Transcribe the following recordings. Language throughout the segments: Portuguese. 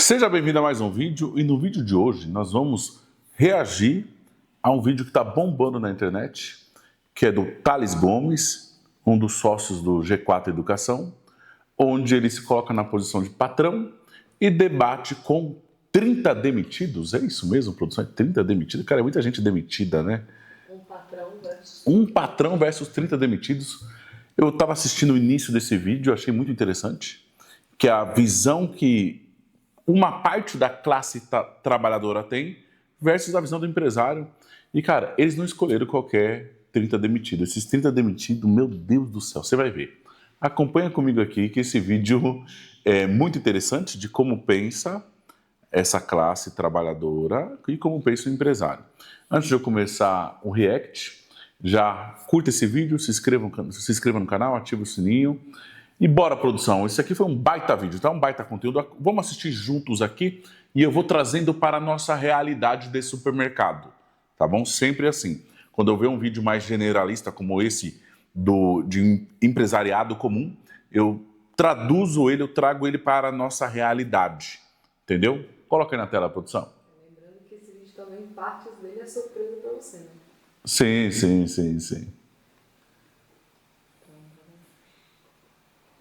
Seja bem-vindo a mais um vídeo, e no vídeo de hoje nós vamos reagir a um vídeo que está bombando na internet, que é do Thales Gomes, um dos sócios do G4 Educação, onde ele se coloca na posição de patrão e debate com 30 demitidos. É isso mesmo, produção? 30 demitidos? Cara, é muita gente demitida, né? Um patrão versus 30 demitidos. Eu estava assistindo o início desse vídeo, achei muito interessante, que é a visão que uma parte da classe trabalhadora tem versus a visão do empresário. E, cara, eles não escolheram qualquer 30 demitidos. Esses 30 demitidos, meu Deus do céu, você vai ver. Acompanha comigo aqui que esse vídeo é muito interessante de como pensa essa classe trabalhadora e como pensa o empresário. Antes de eu começar o react, já curta esse vídeo, se inscreva no canal, ativa o sininho. E bora, produção, esse aqui foi um baita vídeo, tá? Um baita conteúdo. Vamos assistir juntos aqui e eu vou trazendo para a nossa realidade de supermercado, tá bom? Sempre assim. Quando eu ver um vídeo mais generalista como esse de empresariado comum, eu traduzo ele, eu trago ele para a nossa realidade, entendeu? Coloca aí na tela, produção. Lembrando que esse vídeo também, partes dele é surpresa para você, né? Sim.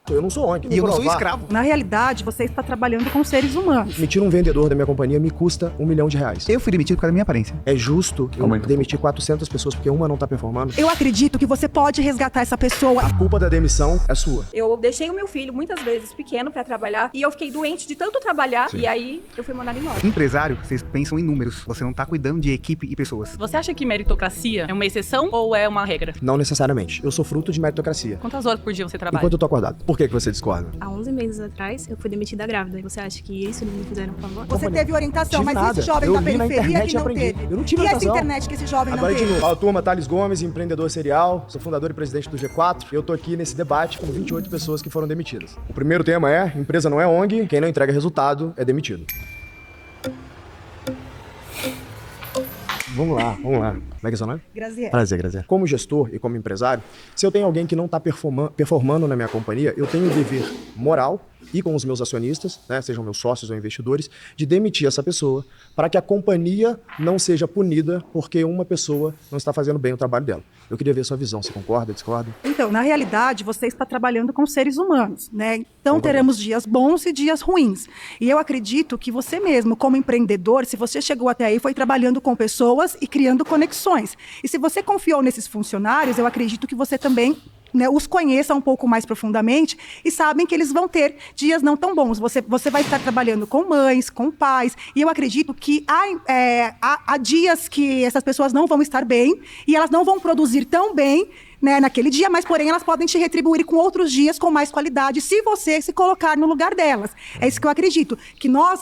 Eu não sou ONG. E eu não sou escravo. Na realidade, você está trabalhando com seres humanos. Demitir um vendedor da minha companhia me custa R$1 milhão. Eu fui demitido por causa da minha aparência. É justo eu Aumenta. demitir 400 pessoas porque uma não tá performando? Eu acredito que você pode resgatar essa pessoa. A culpa da demissão é sua. Eu deixei o meu filho muitas vezes pequeno pra trabalhar e eu fiquei doente de tanto trabalhar e aí eu fui mandada embora. Empresário, vocês pensam em números. Você não tá cuidando de equipe e pessoas. Você acha que meritocracia é uma exceção ou é uma regra? Não necessariamente. Eu sou fruto de meritocracia. Quantas horas por dia você trabalha? Enquanto eu tô acordado. Por que você discorda? Há 11 meses atrás, eu fui demitida grávida. E você acha que isso me fizeram um favor? Você teve orientação, Tive mas nada. esse jovem Eu da li na periferia internet que e não aprendi. teve. Eu não tive E essa orientação. internet que esse jovem Agora não de teve? novo. Fala, turma, Thales Gomes, empreendedor serial, sou fundador e presidente do G4. Eu tô aqui nesse debate com 28 pessoas que foram demitidas. O primeiro tema é: empresa não é ONG, quem não entrega resultado é demitido. Vamos lá. Como é que é seu nome? Graziela. Prazer, Graziela. Como gestor e como empresário, se eu tenho alguém que não está performando na minha companhia, eu tenho o dever moral e com os meus acionistas, né, sejam meus sócios ou investidores, de demitir essa pessoa para que a companhia não seja punida porque uma pessoa não está fazendo bem o trabalho dela. Eu queria ver sua visão. Você concorda, discorda? Então, na realidade, você está trabalhando com seres humanos, né? Então, teremos dias bons e dias ruins. E eu acredito que você mesmo, como empreendedor, se você chegou até aí, foi trabalhando com pessoas e criando conexões. E se você confiou nesses funcionários, eu acredito que você também, né, os conheça um pouco mais profundamente e sabem que eles vão ter dias não tão bons. Você vai estar trabalhando com mães, com pais, e eu acredito que há dias que essas pessoas não vão estar bem e elas não vão produzir tão bem, né, naquele dia, mas porém elas podem te retribuir com outros dias com mais qualidade se você se colocar no lugar delas. É isso que eu acredito, que nós...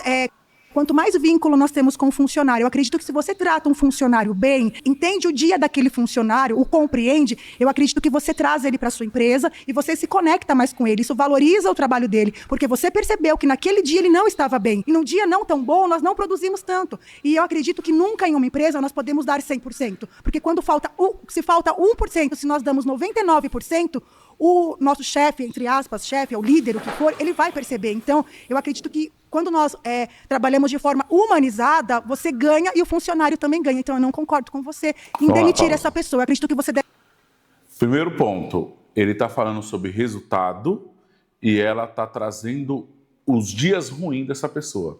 Quanto mais vínculo nós temos com o funcionário, eu acredito que se você trata um funcionário bem, entende o dia daquele funcionário, o compreende, eu acredito que você traz ele para sua empresa e você se conecta mais com ele. Isso valoriza o trabalho dele, porque você percebeu que naquele dia ele não estava bem. E num dia não tão bom, nós não produzimos tanto. E eu acredito que nunca em uma empresa nós podemos dar 100%. Porque quando se falta 1%, se nós damos 99%, o nosso chefe, entre aspas, chefe, é o líder, o que for, ele vai perceber. Então, eu acredito que quando nós trabalhamos de forma humanizada, você ganha e o funcionário também ganha. Então, eu não concordo com você em demitir essa pessoa. Eu acredito que você deve... Primeiro ponto, ele está falando sobre resultado e ela está trazendo os dias ruins dessa pessoa.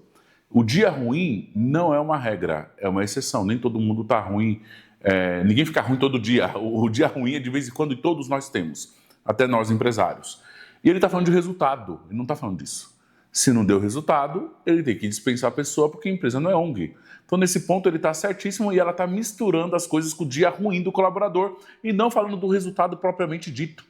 O dia ruim não é uma regra, é uma exceção. Nem todo mundo está ruim, ninguém fica ruim todo dia. O dia ruim é de vez em quando e todos nós temos, até nós empresários. E ele está falando de resultado, ele não está falando disso. Se não deu resultado, ele tem que dispensar a pessoa porque a empresa não é ONG. Então, nesse ponto, ele está certíssimo e ela está misturando as coisas com o dia ruim do colaborador e não falando do resultado propriamente dito.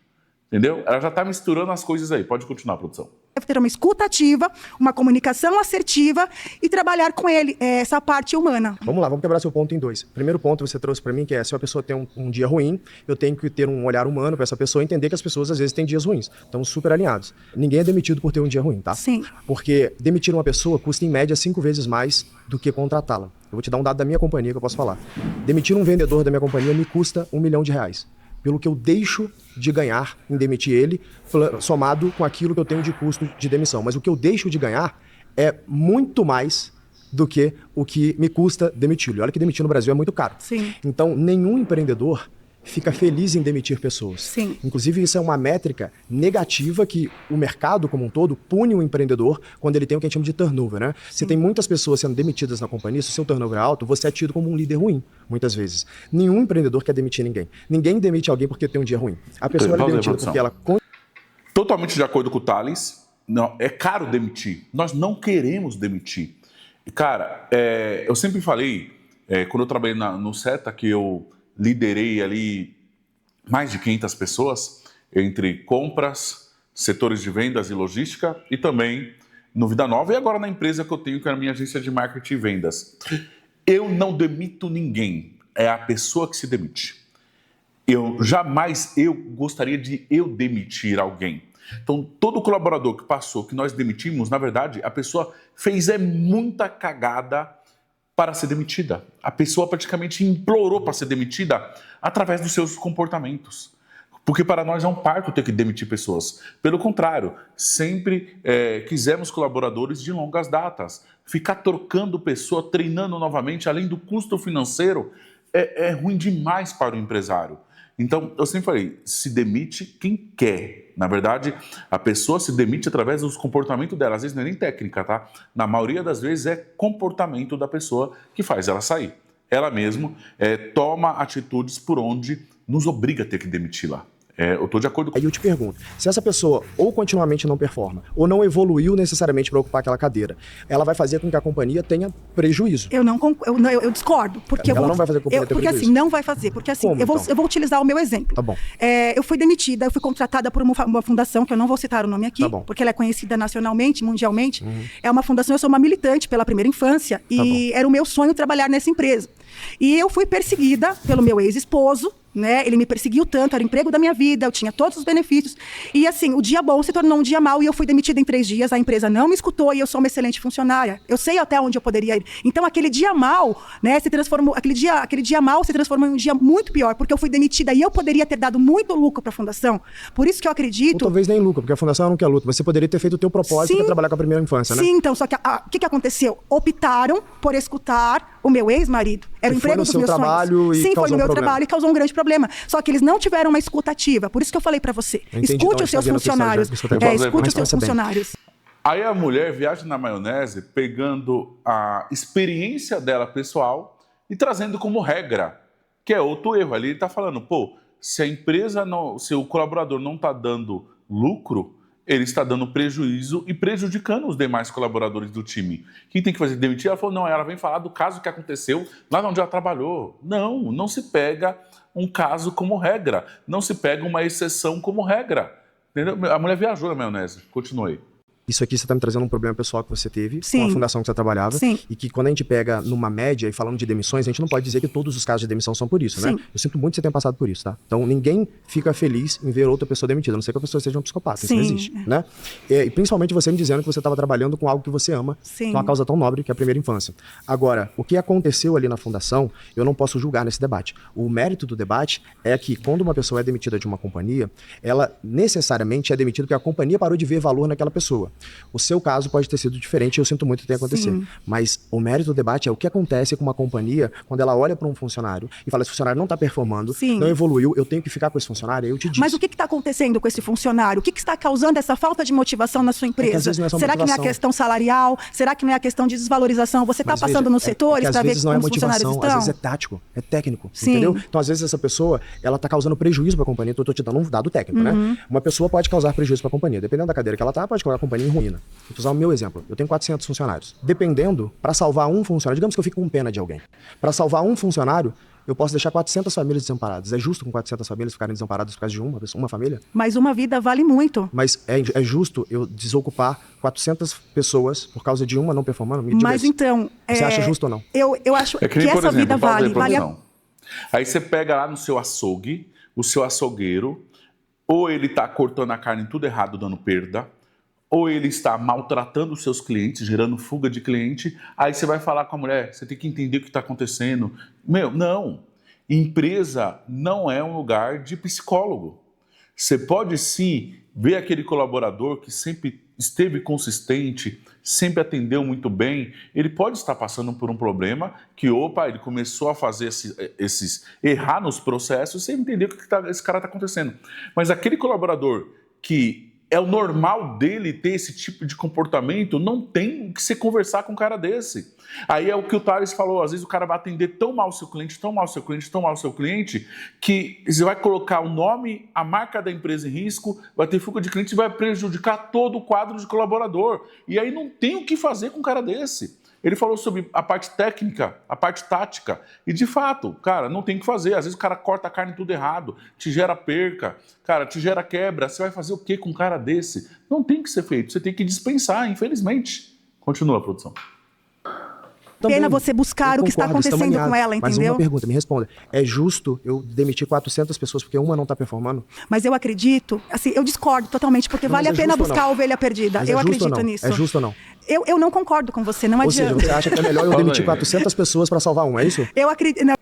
Entendeu? Ela já está misturando as coisas aí. Pode continuar, produção. Deve ter uma escuta ativa, uma comunicação assertiva e trabalhar com ele, essa parte humana. Vamos lá, vamos quebrar seu ponto em dois. Primeiro ponto você trouxe para mim que é: se a pessoa tem um dia ruim, eu tenho que ter um olhar humano para essa pessoa e entender que as pessoas às vezes têm dias ruins. Estamos super alinhados. Ninguém é demitido por ter um dia ruim, tá? Sim. Porque demitir uma pessoa custa em média 5 vezes mais do que contratá-la. Eu vou te dar um dado da minha companhia que eu posso falar. Demitir um vendedor da minha companhia me custa R$1 milhão. Pelo que eu deixo de ganhar em demitir ele, somado com aquilo que eu tenho de custo de demissão. Mas o que eu deixo de ganhar é muito mais do que o que me custa demiti-lo. E olha que demitir no Brasil é muito caro. Sim. Então, nenhum empreendedor fica feliz em demitir pessoas. Sim. Inclusive, isso é uma métrica negativa que o mercado como um todo pune o empreendedor quando ele tem o que a gente chama de turnover, né? Se tem muitas pessoas sendo demitidas na companhia, se o seu turnover é alto, você é tido como um líder ruim, muitas vezes. Nenhum empreendedor quer demitir ninguém. Ninguém demite alguém porque tem um dia ruim. A pessoa é demitida porque ela... Totalmente de acordo com o Thales, não, é caro demitir. Nós não queremos demitir. E, cara, eu sempre falei, quando eu trabalhei no SETA, que eu liderei ali mais de 500 pessoas, entre compras, setores de vendas e logística, e também no Vida Nova, e agora na empresa que eu tenho, que é a minha agência de marketing e vendas. Eu não demito ninguém, é a pessoa que se demite. Jamais gostaria de demitir alguém. Então, todo colaborador que passou, que nós demitimos, na verdade, a pessoa fez muita cagada para ser demitida. A pessoa praticamente implorou para ser demitida através dos seus comportamentos. Porque para nós é um parto ter que demitir pessoas. Pelo contrário, sempre quisemos colaboradores de longas datas. Ficar trocando pessoa, treinando novamente, além do custo financeiro, é ruim demais para o empresário. Então, eu sempre falei, se demite quem quer. Na verdade, a pessoa se demite através dos comportamentos dela. Às vezes não é nem técnica, tá? Na maioria das vezes é comportamento da pessoa que faz ela sair. Ela mesma toma atitudes por onde nos obriga a ter que demiti-la. Eu estou de acordo com... Aí eu te pergunto, se essa pessoa ou continuamente não performa, ou não evoluiu necessariamente para ocupar aquela cadeira, ela vai fazer com que a companhia tenha prejuízo. Eu discordo. Porque ela não vai fazer com que a companhia tenha porque prejuízo. assim, não vai fazer. Porque assim, Como, então? eu vou utilizar o meu exemplo. Tá bom. Eu fui demitida, eu fui contratada por uma fundação, que eu não vou citar o nome aqui, Tá bom. porque ela é conhecida nacionalmente, mundialmente. É uma fundação, eu sou uma militante pela primeira infância, e era o meu sonho trabalhar nessa empresa. E eu fui perseguida pelo meu ex-esposo, né? Ele me perseguiu tanto, era o emprego da minha vida, eu tinha todos os benefícios. E assim, o dia bom se tornou um dia mau e eu fui demitida em 3 dias, a empresa não me escutou e eu sou uma excelente funcionária. Eu sei até onde eu poderia ir. Então aquele dia mau, né, aquele dia mau se transformou em um dia muito pior, porque eu fui demitida e eu poderia ter dado muito lucro para a fundação. Por isso que eu acredito... Ou talvez nem lucro, porque a fundação não quer lucro, mas você poderia ter feito o teu propósito, que é trabalhar com a primeira infância, né? Sim, então, só que o que aconteceu? Optaram por escutar o meu ex-marido. Era o emprego dos meus sonhos. Sim, foi no meu trabalho e causou um grande problema. Só que eles não tiveram uma escuta ativa. Por isso que eu falei pra você. Escute os seus funcionários. Escute os seus funcionários. Aí a mulher viaja na maionese pegando a experiência dela pessoal e trazendo como regra, que é outro erro. Ali ele está falando, se a empresa, se o colaborador não está dando lucro, ele está dando prejuízo e prejudicando os demais colaboradores do time. Quem tem que fazer demitir? Ela falou, não, ela vem falar do caso que aconteceu lá onde ela trabalhou. Não se pega um caso como regra. Não se pega uma exceção como regra. Entendeu? A mulher viajou na maionese. Continue. Isso aqui você está me trazendo um problema pessoal que você teve Sim. com a fundação que você trabalhava. Sim. E que quando a gente pega numa média e falando de demissões, a gente não pode dizer que todos os casos de demissão são por isso, né? Sim. Eu sinto muito que você tenha passado por isso, tá? Então ninguém fica feliz em ver outra pessoa demitida, a não ser que a pessoa seja um psicopata. Isso não existe, né? E principalmente você me dizendo que você estava trabalhando com algo que você ama, Sim. com uma causa tão nobre que é a primeira infância. Agora, o que aconteceu ali na fundação, eu não posso julgar nesse debate. O mérito do debate é que quando uma pessoa é demitida de uma companhia, ela necessariamente é demitida porque a companhia parou de ver valor naquela pessoa. O seu caso pode ter sido diferente, eu sinto muito que tenha acontecido. Sim. Mas o mérito do debate é o que acontece com uma companhia quando ela olha para um funcionário e fala, esse funcionário não está performando, Sim. não evoluiu, eu tenho que ficar com esse funcionário, aí eu te disse. Mas o que está acontecendo com esse funcionário? O que está causando essa falta de motivação na sua empresa? às vezes não é só Será que não é a motivação. questão salarial? Será que não é a questão de desvalorização? Você está passando nos setores para ver como os funcionários estão? Às vezes é tático, é técnico, Sim. entendeu? Então, às vezes, essa pessoa, ela está causando prejuízo para a companhia, então eu estou te dando um dado técnico, né? Uma pessoa pode causar prejuízo para a companhia. Dependendo da cadeira que ela está, pode colocar a companhia em ruína. Vou usar o meu exemplo. Eu tenho 400 funcionários. Dependendo, para salvar um funcionário, digamos que eu fico com pena de alguém. Para salvar um funcionário, eu posso deixar 400 famílias desamparadas. É justo com 400 famílias ficarem desamparadas por causa de uma família? Mas uma vida vale muito. Mas é justo eu desocupar 400 pessoas por causa de uma não performando? Me diga Mas isso. então... Você acha justo ou não? Eu acho É que nem, por essa exemplo, vida pausa aí, vale a... produção. Aí você pega lá no seu açougue, o seu açougueiro, ou ele está cortando a carne tudo errado, dando perda, ou ele está maltratando os seus clientes, gerando fuga de cliente, aí você vai falar com a mulher, você tem que entender o que está acontecendo. Não. Empresa não é um lugar de psicólogo. Você pode sim ver aquele colaborador que sempre esteve consistente, sempre atendeu muito bem, ele pode estar passando por um problema que, ele começou a fazer errar nos processos sem entender o que esse cara está acontecendo. Mas aquele colaborador que é o normal dele ter esse tipo de comportamento, não tem que você conversar com um cara desse. Aí é o que o Thales falou, às vezes o cara vai atender tão mal o seu cliente, tão mal o seu cliente, tão mal o seu cliente, que você vai colocar o nome, a marca da empresa em risco, vai ter fuga de cliente e vai prejudicar todo o quadro de colaborador. E aí não tem o que fazer com um cara desse. Ele falou sobre a parte técnica, a parte tática. E, de fato, cara, não tem o que fazer. Às vezes o cara corta a carne tudo errado, te gera perca, cara, te gera quebra. Você vai fazer o quê com um cara desse? Não tem que ser feito. Você tem que dispensar, infelizmente. Continua, produção. Pena você buscar o que está acontecendo com ela, Mas entendeu? uma pergunta, me responda. É justo eu demitir 400 pessoas porque uma não está performando? Mas eu acredito, assim, eu discordo totalmente, porque Não, vale a mas é pena justo ou buscar não? a ovelha perdida. Mas Eu é justo ou acredito não? nisso. É justo ou não? Eu não concordo com você, não Ou adianta. seja, você acha que é melhor eu demitir 400 pessoas para salvar uma, é isso? Eu acredito. Não.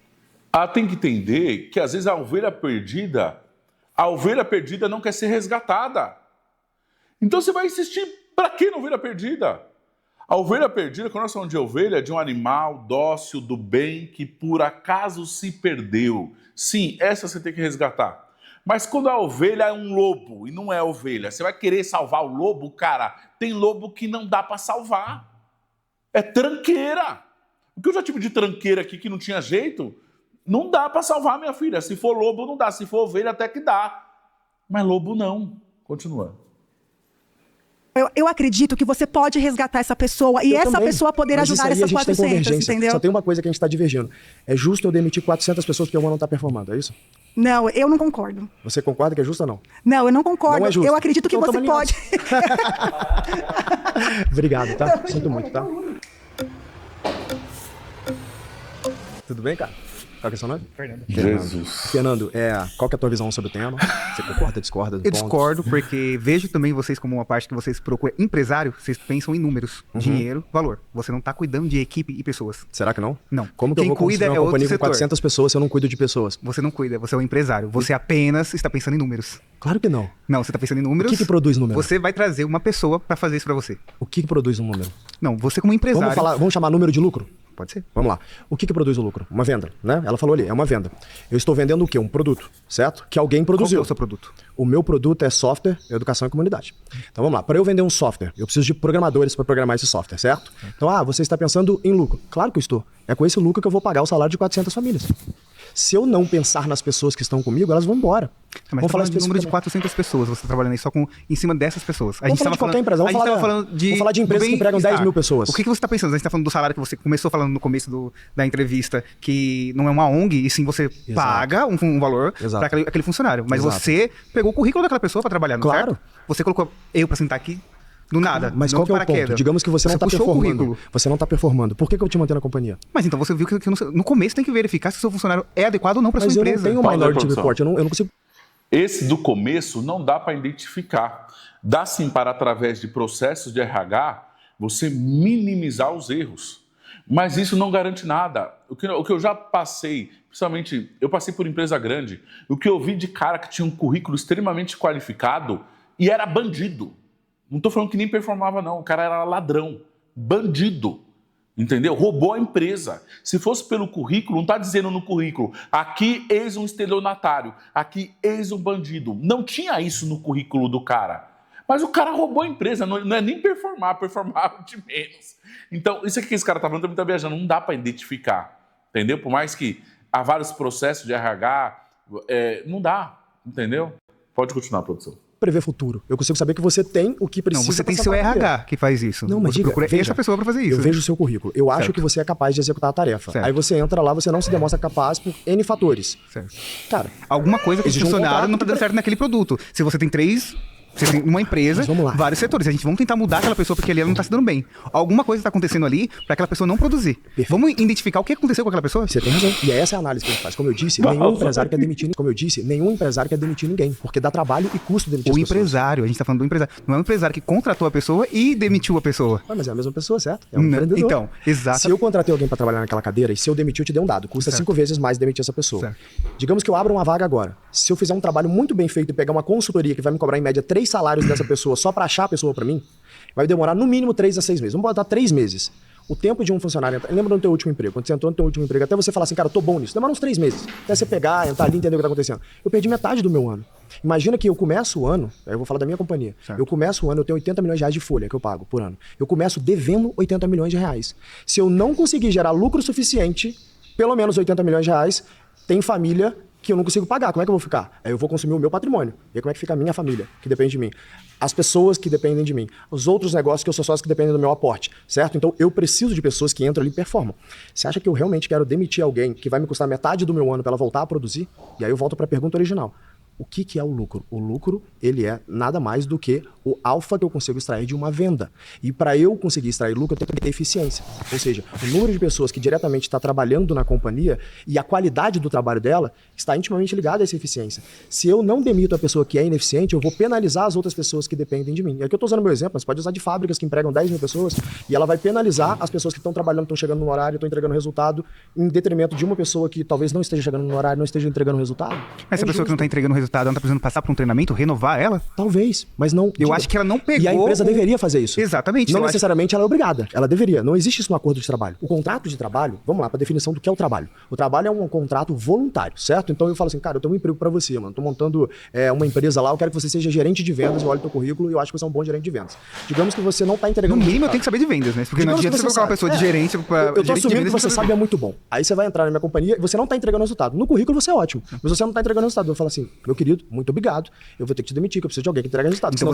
Tem que entender que, às vezes, a ovelha perdida não quer ser resgatada. Então você vai insistir para quê na ovelha perdida? A ovelha perdida, quando nós falamos de ovelha, é de um animal dócil, do bem, que por acaso se perdeu. Sim, essa você tem que resgatar. Mas quando a ovelha é um lobo e não é ovelha, você vai querer salvar o lobo? Cara, tem lobo que não dá para salvar. É tranqueira. O que eu já tive de tranqueira aqui que não tinha jeito, não dá para salvar, minha filha. Se for lobo, não dá. Se for ovelha, até que dá. Mas lobo não. Continua. Eu acredito que você pode resgatar essa pessoa e Eu essa também. pessoa poder Mas ajudar isso aí a essas gente tem 400, convergência. entendeu? Só tem uma coisa que a gente está divergindo. É justo eu demitir 400 pessoas porque uma não está performando, é isso? Não, eu não concordo. Você concorda que é justo ou não? Não, eu não concordo. Não é justo. Eu acredito que Então você tamo pode. Obrigado, tá? Sinto muito, tá? Tudo bem, cara? Qual que é o seu nome? Fernando. Jesus. Fernando, qual que é a tua visão sobre o tema? Você concorda, discorda? dos Eu pontos? discordo, porque vejo também vocês como uma parte que vocês procuram empresário, vocês pensam em números, dinheiro, valor. Você não está cuidando de equipe e pessoas. Será que não? Não. Como que eu Quem vou construir cuida uma é outro companhia com setor. 400 pessoas se eu não cuido de pessoas? Você não cuida, você é um empresário. Você apenas está pensando em números. Claro que não. Não, você está pensando em números. O que produz número? Você vai trazer uma pessoa para fazer isso para você. O que produz um número? Não, você como empresário. Vamos chamar número de lucro? Pode ser. Vamos lá. O que produz o lucro? Uma venda, né? Ela falou ali, é uma venda. Eu estou vendendo o quê? Um produto, certo? Que alguém Qual que é produziu. o seu produto? O meu produto é software, educação e comunidade. Então vamos lá. Para eu vender um software, eu preciso de programadores para programar esse software, certo? Então, você está pensando em lucro. Claro que eu estou. É com esse lucro que eu vou pagar o salário de 400 famílias. Se eu não pensar nas pessoas que estão comigo, elas vão embora. Mas Vamos falar de número de especificamente. 400 pessoas. Você está trabalhando aí só em cima dessas pessoas. A Vamos falar tava de qualquer empresa. a gente tava falando Vamos falar de empresas do que empregam 10 bem-estar. mil pessoas. O que você está pensando? A gente está falando do salário que você começou falando no começo da entrevista, que não é uma ONG, e sim você paga um valor Exato. para aquele funcionário. Mas Exato. você pegou o currículo daquela pessoa para trabalhar, não é Claro. certo? Você colocou eu para sentar aqui do nada. Mas não qual que é o paraquedas. ponto? Digamos que você não está puxou o performando. currículo. Você não está performando. Por que eu te mantenho na companhia? Mas então você viu que no começo tem que verificar se o seu funcionário é adequado ou não para sua Mas eu empresa. não tenho Pausa aí, Minority produção. Report. Eu não consigo... Esse do começo não dá para identificar. Dá sim para, através de processos de RH, você minimizar os erros. Mas isso não garante nada. O que eu já passei, principalmente, eu passei por empresa grande, o que eu vi de cara que tinha um currículo extremamente qualificado e era bandido. Não estou falando que nem performava, não. O cara era ladrão, bandido. Entendeu? Roubou a empresa. Se fosse pelo currículo, não está dizendo no currículo, aqui eis um estelionatário, aqui eis um bandido. Não tinha isso no currículo do cara. Mas o cara roubou a empresa, não é nem performava de menos. Então, isso aqui que esse cara está falando também está viajando, não dá para identificar. Entendeu? Por mais que há vários processos de RH, não dá. Entendeu? Pode continuar, produção. prever futuro. Eu consigo saber que você tem o que precisa. Não, você tem pra seu salvar a RH carreira. que faz isso. Não, mas você diga, procura veja, essa pessoa para fazer isso. Eu vejo o seu currículo. Eu acho Certo. que você é capaz de executar a tarefa. Certo. Aí você entra lá, você não se demonstra capaz por N fatores. Certo. Cara, Alguma coisa que o existe um funcionário contrato não está dando certo naquele produto. Se você tem você tem uma empresa, Mas vamos lá. vários setores. A gente vamos tentar mudar aquela pessoa porque ali ela não está se dando bem. Alguma coisa está acontecendo ali para aquela pessoa não produzir. Perfeito. Vamos identificar o que aconteceu com aquela pessoa? você tem razão. E é essa a análise que a gente faz. Como eu disse, nenhum empresário quer demitir ninguém. Porque dá trabalho e custo demitir O as pessoas. empresário, a gente está falando do empresário. Não é um empresário que contratou a pessoa e demitiu a pessoa. Ah, mas é a mesma pessoa, certo? É um Não, empreendedor. então, exato. Se eu contratei alguém para trabalhar naquela cadeira e se eu demitir, eu te dei um dado. Custa 5 vezes mais demitir essa pessoa. Certo. Digamos que eu abra uma vaga agora. Se eu fizer um trabalho muito bem feito e pegar uma consultoria que vai me cobrar em média 3 3 salários dessa pessoa só para achar a pessoa para mim, vai demorar no mínimo 3 a 6 meses. Vamos botar 3 meses. O tempo de um funcionário entrar... Lembra do teu último emprego? Quando você entrou no teu último emprego, até você falar assim, cara, eu tô bom nisso. Demora uns 3 meses. Até você pegar, entrar ali e entender o que tá acontecendo. Eu perdi metade do meu ano. Imagina que eu começo o ano, eu vou falar da minha companhia. Certo. Eu começo o ano, eu tenho 80 milhões de reais de folha que eu pago por ano. Eu começo devendo 80 milhões de reais. Se eu não conseguir gerar lucro suficiente, pelo menos 80 milhões de reais, tem família que eu não consigo pagar. Como é que eu vou ficar? Aí eu vou consumir o meu patrimônio. E aí como é que fica a minha família, que depende de mim? As pessoas que dependem de mim. Os outros negócios que eu sou sócio que dependem do meu aporte, certo? Então eu preciso de pessoas que entram ali e performam. Você acha que eu realmente quero demitir alguém que vai me custar metade do meu ano para ela voltar a produzir? E aí eu volto para a pergunta original. O que é o lucro? O lucro, ele é nada mais do que o alfa que eu consigo extrair de uma venda. E para eu conseguir extrair lucro, eu tenho que ter eficiência. Ou seja, o número de pessoas que diretamente está trabalhando na companhia e a qualidade do trabalho dela está intimamente ligada a essa eficiência. Se eu não demito a pessoa que é ineficiente, eu vou penalizar as outras pessoas que dependem de mim. E aqui eu estou usando meu exemplo, mas pode usar de fábricas que empregam 10 mil pessoas e ela vai penalizar as pessoas que estão trabalhando, estão chegando no horário, estão entregando resultado, em detrimento de uma pessoa que talvez não esteja chegando no horário, não esteja entregando resultado. Mas essa pessoa que não está entregando resultado, ela não está precisando passar por um treinamento, renovar ela? Talvez, mas não... Eu acho que ela não pegou... E a empresa deveria fazer isso. Exatamente. Não necessariamente ela é obrigada. Ela deveria. Não existe isso no acordo de trabalho. O contrato de trabalho, vamos lá, para a definição do que é o trabalho. O trabalho é um contrato voluntário, certo? Então eu falo assim, cara, eu tenho um emprego para você, mano. Tô montando uma empresa lá, eu quero que você seja gerente de vendas, eu olho teu currículo e eu acho que você é um bom gerente de vendas. Digamos que você não tá entregando... No mínimo eu tenho que saber de vendas, né? Porque não adianta você colocar uma pessoa de gerente para... Eu tô assumindo que você sabe é muito bom. Aí você vai entrar na minha companhia e você não tá entregando resultado. No currículo você é ótimo, mas você não tá entregando resultado. Eu falo assim, meu querido, muito obrigado, eu vou ter que te demitir, que eu preciso de alguém que entregue resultado. Então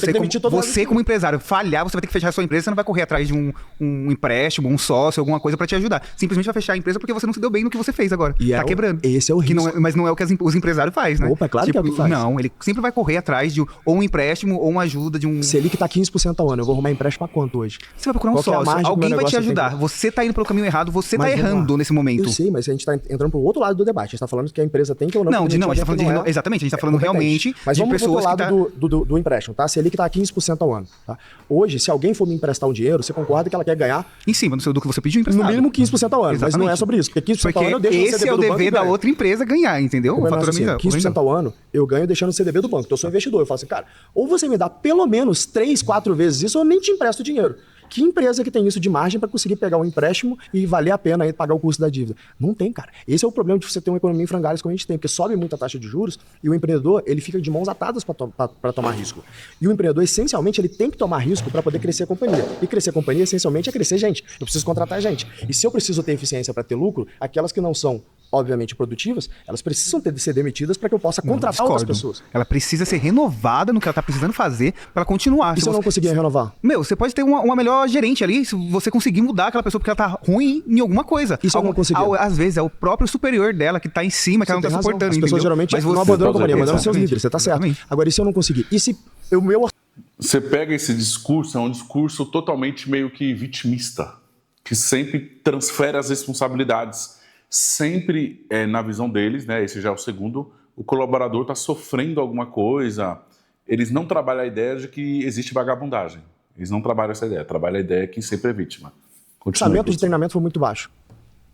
você como empresário falhar, você vai ter que fechar a sua empresa, você não vai correr atrás de um empréstimo, um sócio, alguma coisa para te ajudar. Simplesmente vai fechar a empresa porque você não se deu bem no que você fez agora. E tá quebrando. Esse é o risco. Mas não é o que os empresários fazem, né? Opa, é claro que é o que faz. Não, ele sempre vai correr atrás de ou um empréstimo ou uma ajuda de um... Selic tá 15% ao ano, eu vou arrumar empréstimo a quanto hoje? Você vai procurar um sócio, alguém vai te ajudar. Você tá indo pelo caminho errado, você tá errando nesse momento. Eu sei, mas a gente tá entrando pro outro lado do debate. A gente tá falando que a empresa tem que ou não... Não, a gente tá falando de... Exatamente, a gente tá falando realmente mas de vamos pessoas pro lado do empréstimo, tá? Selic tá 15% ao ano, tá? Hoje, se alguém for me emprestar um dinheiro, você concorda que ela quer ganhar... Em cima do que você pediu emprestado. No mínimo 15% ao ano, exatamente. Mas não é sobre isso, porque 15% ao ano eu deixo o CDB do banco. Esse é o dever da outra empresa ganhar, entendeu? O faturamento. 15% ao ano eu ganho deixando o CDB do banco. Então eu sou investidor, eu falo assim, cara, ou você me dá pelo menos 3, 4 vezes isso, ou eu nem te empresto dinheiro. Que empresa que tem isso de margem para conseguir pegar um empréstimo e valer a pena aí pagar o custo da dívida? Não tem, cara. Esse é o problema de você ter uma economia em frangalhos como a gente tem, porque sobe muito a taxa de juros e o empreendedor, ele fica de mãos atadas para tomar risco. E o empreendedor, essencialmente, ele tem que tomar risco para poder crescer a companhia. E crescer a companhia, essencialmente, é crescer gente. Eu preciso contratar gente. E se eu preciso ter eficiência para ter lucro, aquelas que não são obviamente produtivas, elas precisam ser demitidas para que eu possa contratar outras pessoas. Ela precisa ser renovada no que ela está precisando fazer para continuar. E se eu não conseguir renovar? Você pode ter uma melhor gerente ali, se você conseguir mudar aquela pessoa porque ela tá ruim em alguma coisa. E se eu não conseguir? Às vezes é o próprio superior dela que tá em cima, que ela não tá suportando. As pessoas geralmente não abandonam a companhia, abandonam seus líderes, você tá certo. Agora, e se eu não conseguir? E se o meu... Você pega esse discurso, é um discurso totalmente meio que vitimista, que sempre transfere as responsabilidades. Sempre, na visão deles, né, esse já é o segundo, o colaborador está sofrendo alguma coisa. Eles não trabalham a ideia de que existe vagabundagem. Eles não trabalham essa ideia. Trabalham a ideia que sempre é vítima. O orçamento de treinamento foi muito baixo.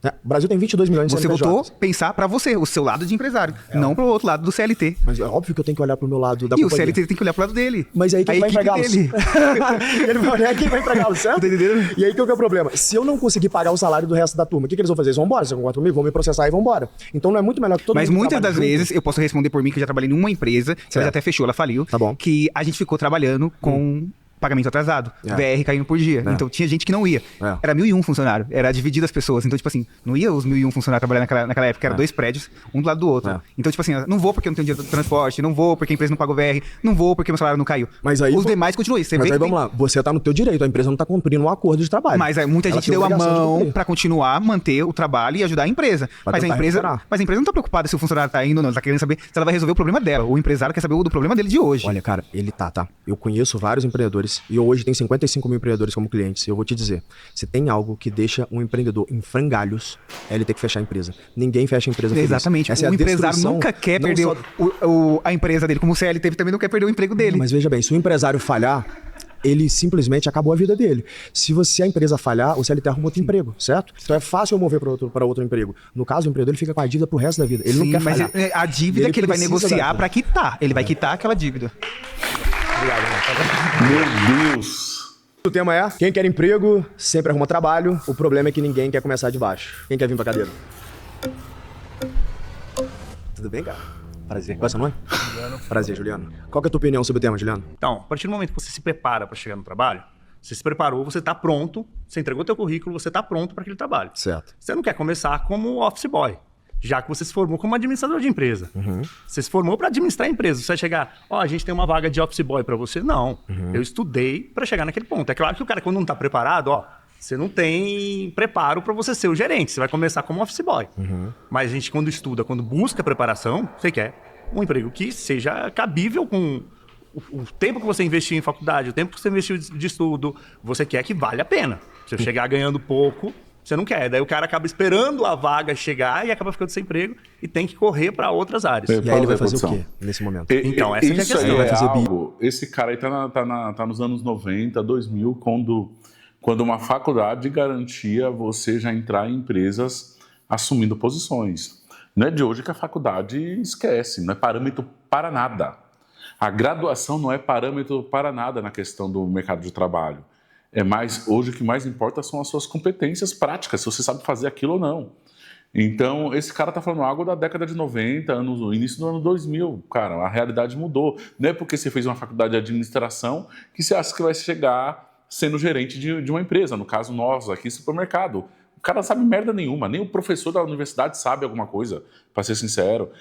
O Brasil tem 22 milhões de CNPJs. Você voltou a pensar para você, o seu lado de empresário, não pro outro lado do CLT. Mas é óbvio que eu tenho que olhar pro meu lado da companhia. E o CLT tem que olhar pro lado dele. Mas aí quem vai empregá-los? Ele vai olhar quem vai empregá-los, certo? Tá entendendo? E aí qual que é o problema? Se eu não conseguir pagar o salário do resto da turma, o que eles vão fazer? Eles vão embora? Você concorda comigo? Vão me processar e vão embora. Então não é muito melhor que todo mundo... Mas muitas das vezes, eu posso responder por mim, que eu já trabalhei numa empresa, ela até fechou, ela faliu, tá bom. Que a gente ficou trabalhando com... pagamento atrasado, VR caindo por dia. Então tinha gente que não ia. Era 1.001 funcionário, era dividido as pessoas. Então, tipo assim, não ia os 1.001 funcionários trabalhar naquela época, era 2 prédios, um do lado do outro. Então, tipo assim, não vou porque eu não tenho dinheiro de transporte, não vou porque a empresa não pagou VR, não vou porque meu salário não caiu. Mas aí, os demais continuam. Mas aí vamos lá, você tá no teu direito, a empresa não tá cumprindo um acordo de trabalho. Mas muita gente deu a mão pra continuar, manter o trabalho e ajudar a empresa. Mas a empresa não tá preocupada se o funcionário tá indo ou não, ela tá querendo saber se ela vai resolver o problema dela. O empresário quer saber do problema dele de hoje. Olha, cara, ele tá. Eu conheço vários empreendedores e eu hoje tenho 55 mil empreendedores como clientes. Eu vou te dizer, se tem algo que deixa um empreendedor em frangalhos, é ele ter que fechar a empresa. Ninguém fecha a empresa feliz. Exatamente. O empresário nunca quer perder a empresa dele, como o CLT também não quer perder o emprego dele. Mas veja bem, se o empresário falhar, ele simplesmente acabou a vida dele. Se a empresa falhar, o CLT arruma outro emprego, certo? Então é fácil eu mover para outro emprego. No caso, o empreendedor ele fica com a dívida pro resto da vida. Ele não quer falhar. Mas a dívida que ele vai negociar para quitar. Ele vai quitar aquela dívida. Obrigado, irmão. Meu Deus! O tema é: quem quer emprego sempre arruma trabalho. O problema é que ninguém quer começar de baixo. Quem quer vir pra cadeira? Tudo bem, cara? Prazer. Qual é o seu nome? Juliano. Prazer, Juliano. Qual que é a tua opinião sobre o tema, Juliano? Então, a partir do momento que você se prepara para chegar no trabalho, você se preparou, você está pronto, você entregou teu currículo, você está pronto para aquele trabalho. Certo. Você não quer começar como office boy, já que você se formou como administrador de empresa. Você se formou para administrar a empresa. Você vai chegar, a gente tem uma vaga de office boy para você? Não. Eu estudei para chegar naquele ponto. É claro que o cara, quando não está preparado, você não tem preparo para você ser o gerente. Você vai começar como office boy. Mas a gente, quando estuda, quando busca preparação, você quer um emprego que seja cabível com o tempo que você investiu em faculdade, o tempo que você investiu de estudo. Você quer que vale a pena. Se você chegar ganhando pouco, você não quer. Daí o cara acaba esperando a vaga chegar e acaba ficando sem emprego e tem que correr para outras áreas. E aí ele vai fazer o quê nesse momento? Então, essa que é a questão. Vai fazer algo, esse cara aí tá nos anos 90, 2000, quando uma faculdade garantia você já entrar em empresas assumindo posições. Não é de hoje que a faculdade esquece, não é parâmetro para nada. A graduação não é parâmetro para nada na questão do mercado de trabalho. Hoje o que mais importa são as suas competências práticas, se você sabe fazer aquilo ou não. Então, esse cara está falando algo da década de 90, início do ano 2000. Cara, a realidade mudou. Não é porque você fez uma faculdade de administração que você acha que vai chegar sendo gerente de uma empresa. No caso, nós aqui, supermercado. O cara não sabe merda nenhuma, nem o professor da universidade sabe alguma coisa, para ser sincero.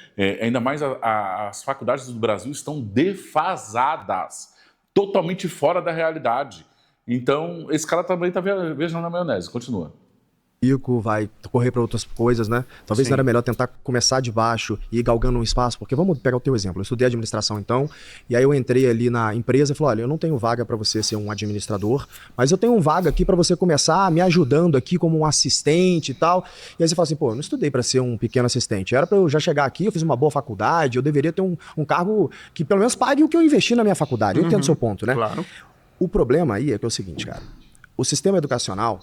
Ainda mais as faculdades do Brasil estão defasadas, totalmente fora da realidade. Então, esse cara também está viajando na maionese. Continua. Vai correr para outras coisas, né? Talvez não era melhor tentar começar de baixo e ir galgando um espaço, porque vamos pegar o teu exemplo. Eu estudei administração então, e aí eu entrei ali na empresa e falei, olha, eu não tenho vaga para você ser um administrador, mas eu tenho uma vaga aqui para você começar me ajudando aqui como um assistente e tal. E aí você fala assim, eu não estudei para ser um pequeno assistente, era para eu já chegar aqui, eu fiz uma boa faculdade, eu deveria ter um cargo que pelo menos pague o que eu investi na minha faculdade. Eu entendo o seu ponto, né? Claro. O problema aí é que é o seguinte, cara, o sistema educacional,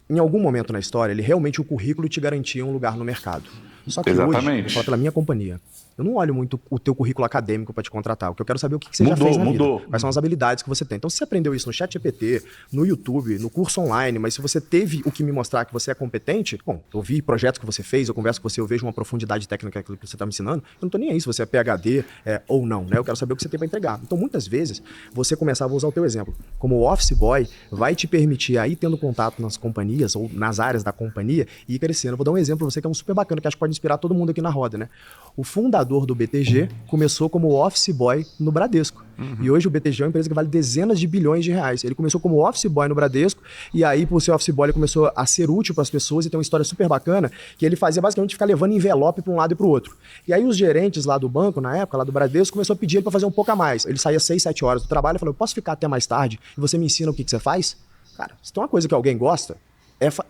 em algum momento na história, realmente o currículo te garantia um lugar no mercado. Só que hoje, eu falo pela minha companhia, eu não olho muito o teu currículo acadêmico para te contratar. O que eu quero saber é o que você já fez na vida. Quais são as habilidades que você tem. Então, se você aprendeu isso no ChatGPT, no YouTube, no curso online, mas se você teve o que me mostrar que você é competente, eu vi projetos que você fez, eu converso com você, eu vejo uma profundidade técnica que você está me ensinando, eu não estou nem aí se você é PhD ou não, né? Eu quero saber o que você tem para entregar. Então, muitas vezes, você começar, vou usar o teu exemplo, como office boy, vai te permitir aí tendo contato nas companhias ou nas áreas da companhia e ir crescendo. Eu vou dar um exemplo para você que é um super bacana, que acho que pode inspirar todo mundo aqui na roda, né? O fundador do BTG começou como office boy no Bradesco. E hoje o BTG é uma empresa que vale dezenas de bilhões de reais. Ele começou como office boy no Bradesco e aí, por ser office boy, ele começou a ser útil para as pessoas e tem uma história super bacana que ele fazia basicamente ficar levando envelope para um lado e para o outro. E aí os gerentes lá do banco, na época, lá do Bradesco, começou a pedir ele para fazer um pouco a mais. Ele saía 6, 7 horas do trabalho e falou, eu posso ficar até mais tarde e você me ensina o que você faz? Cara, se tem uma coisa que alguém gosta,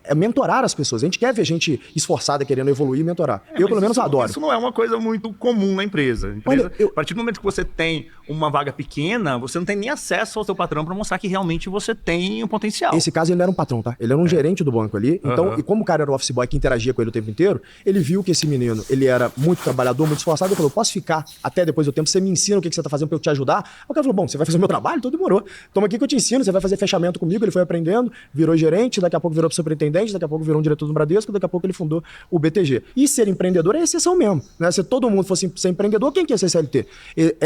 é mentorar as pessoas. A gente quer ver gente esforçada querendo evoluir e mentorar. Eu, pelo menos, adoro. Isso não é uma coisa muito comum na empresa. A partir do momento que você tem uma vaga pequena, você não tem nem acesso ao seu patrão para mostrar que realmente você tem um potencial. Esse caso, ele não era um patrão, tá? Ele era um gerente do banco ali. Então, e como o cara era o office boy que interagia com ele o tempo inteiro, ele viu que esse menino, ele era muito trabalhador, muito esforçado, e falou, posso ficar até depois do tempo, você me ensina o que você tá fazendo para eu te ajudar? O cara falou, bom, você vai fazer o meu trabalho? Então demorou. Toma aqui que eu te ensino, você vai fazer fechamento comigo. Ele foi aprendendo, virou gerente, daqui a pouco virou superintendente, daqui a pouco virou um diretor do Bradesco, daqui a pouco ele fundou o BTG. E ser empreendedor é exceção mesmo, né? Se todo mundo fosse ser empreendedor, quem quer ser CLT?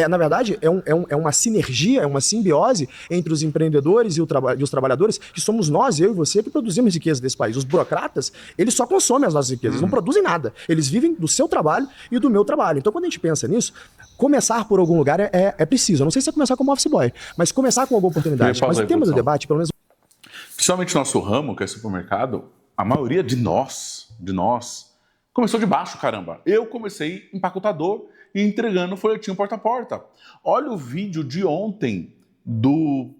Na verdade, é uma sinergia, é uma simbiose entre os empreendedores e os trabalhadores, que somos nós, eu e você, que produzimos riqueza desse país. Os burocratas, eles só consomem as nossas riquezas, eles não produzem nada. Eles vivem do seu trabalho e do meu trabalho. Então, quando a gente pensa nisso, começar por algum lugar é preciso. Eu não sei se é começar como office boy, mas começar com alguma oportunidade. Mas o tema do debate, pelo menos... Principalmente nosso ramo, que é supermercado, a maioria de nós, começou de baixo, caramba. Eu comecei empacotador e entregando folhetinho porta a porta. Olha o vídeo de ontem do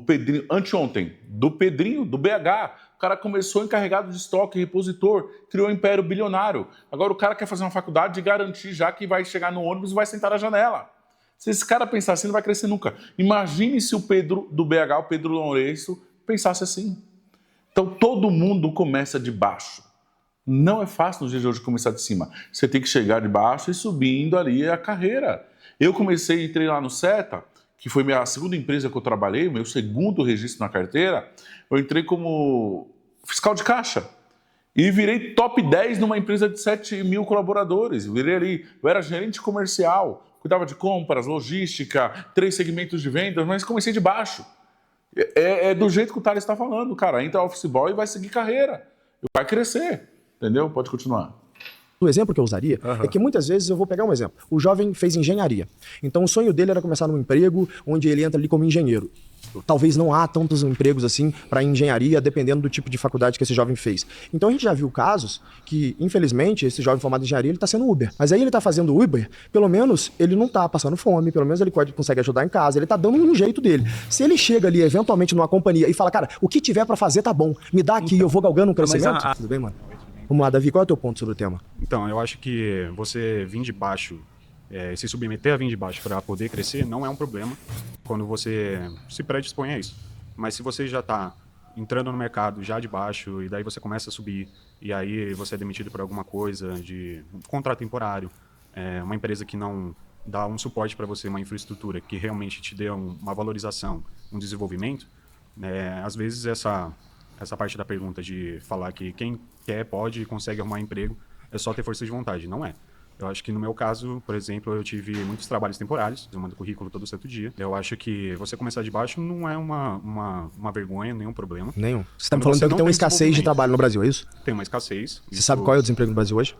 Pedrinho, anteontem, do Pedrinho, do BH. O cara começou encarregado de estoque, repositor, criou um império bilionário. Agora o cara quer fazer uma faculdade e garantir já que vai chegar no ônibus e vai sentar na janela. Se esse cara pensar assim, não vai crescer nunca. Imagine se o Pedro do BH, o Pedro Lourenço, pensasse assim. Então, todo mundo começa de baixo. Não é fácil nos dias de hoje começar de cima. Você tem que chegar de baixo e subindo ali a carreira. Eu entrei lá no SETA, que foi minha segunda empresa que eu trabalhei, meu segundo registro na carteira, eu entrei como fiscal de caixa. E virei top 10 numa empresa de 7 mil colaboradores. Eu era gerente comercial, cuidava de compras, logística, 3 segmentos de vendas, mas comecei de baixo. É do jeito que o Thales está falando, cara. Entra office boy e vai seguir carreira. Vai crescer, entendeu? Pode continuar. O exemplo que eu usaria é que muitas vezes eu vou pegar um exemplo. O jovem fez engenharia. Então o sonho dele era começar num emprego onde ele entra ali como engenheiro. Talvez não há tantos empregos assim para engenharia, dependendo do tipo de faculdade que esse jovem fez. Então a gente já viu casos que, infelizmente, esse jovem formado em engenharia, ele está sendo Uber. Mas aí ele está fazendo Uber, pelo menos ele não está passando fome, pelo menos ele consegue ajudar em casa, ele está dando um jeito dele. Se ele chega ali, eventualmente, numa companhia e fala, cara, o que tiver para fazer tá bom, me dá aqui, eu vou galgando um crescimento. Tudo bem, mano? Vamos lá, Davi, qual é o teu ponto sobre o tema? Então, eu acho que você vir de baixo, se submeter a vir de baixo para poder crescer não é um problema quando você se predispõe a isso. Mas se você já está entrando no mercado já de baixo e daí você começa a subir e aí você é demitido por alguma coisa de um contrato temporário, uma empresa que não dá um suporte para você, uma infraestrutura que realmente te dê uma valorização, um desenvolvimento, às vezes essa parte da pergunta de falar que quem quer, pode e consegue arrumar emprego é só ter força de vontade. Não é. Eu acho que no meu caso, por exemplo, eu tive muitos trabalhos temporários, eu mando currículo todo santo dia. Eu acho que você começar de baixo não é uma vergonha, nenhum problema. Nenhum. Você está me falando então que tem uma escassez de trabalho no Brasil, é isso? Tem uma escassez. Você sabe qual é o desemprego no Brasil hoje?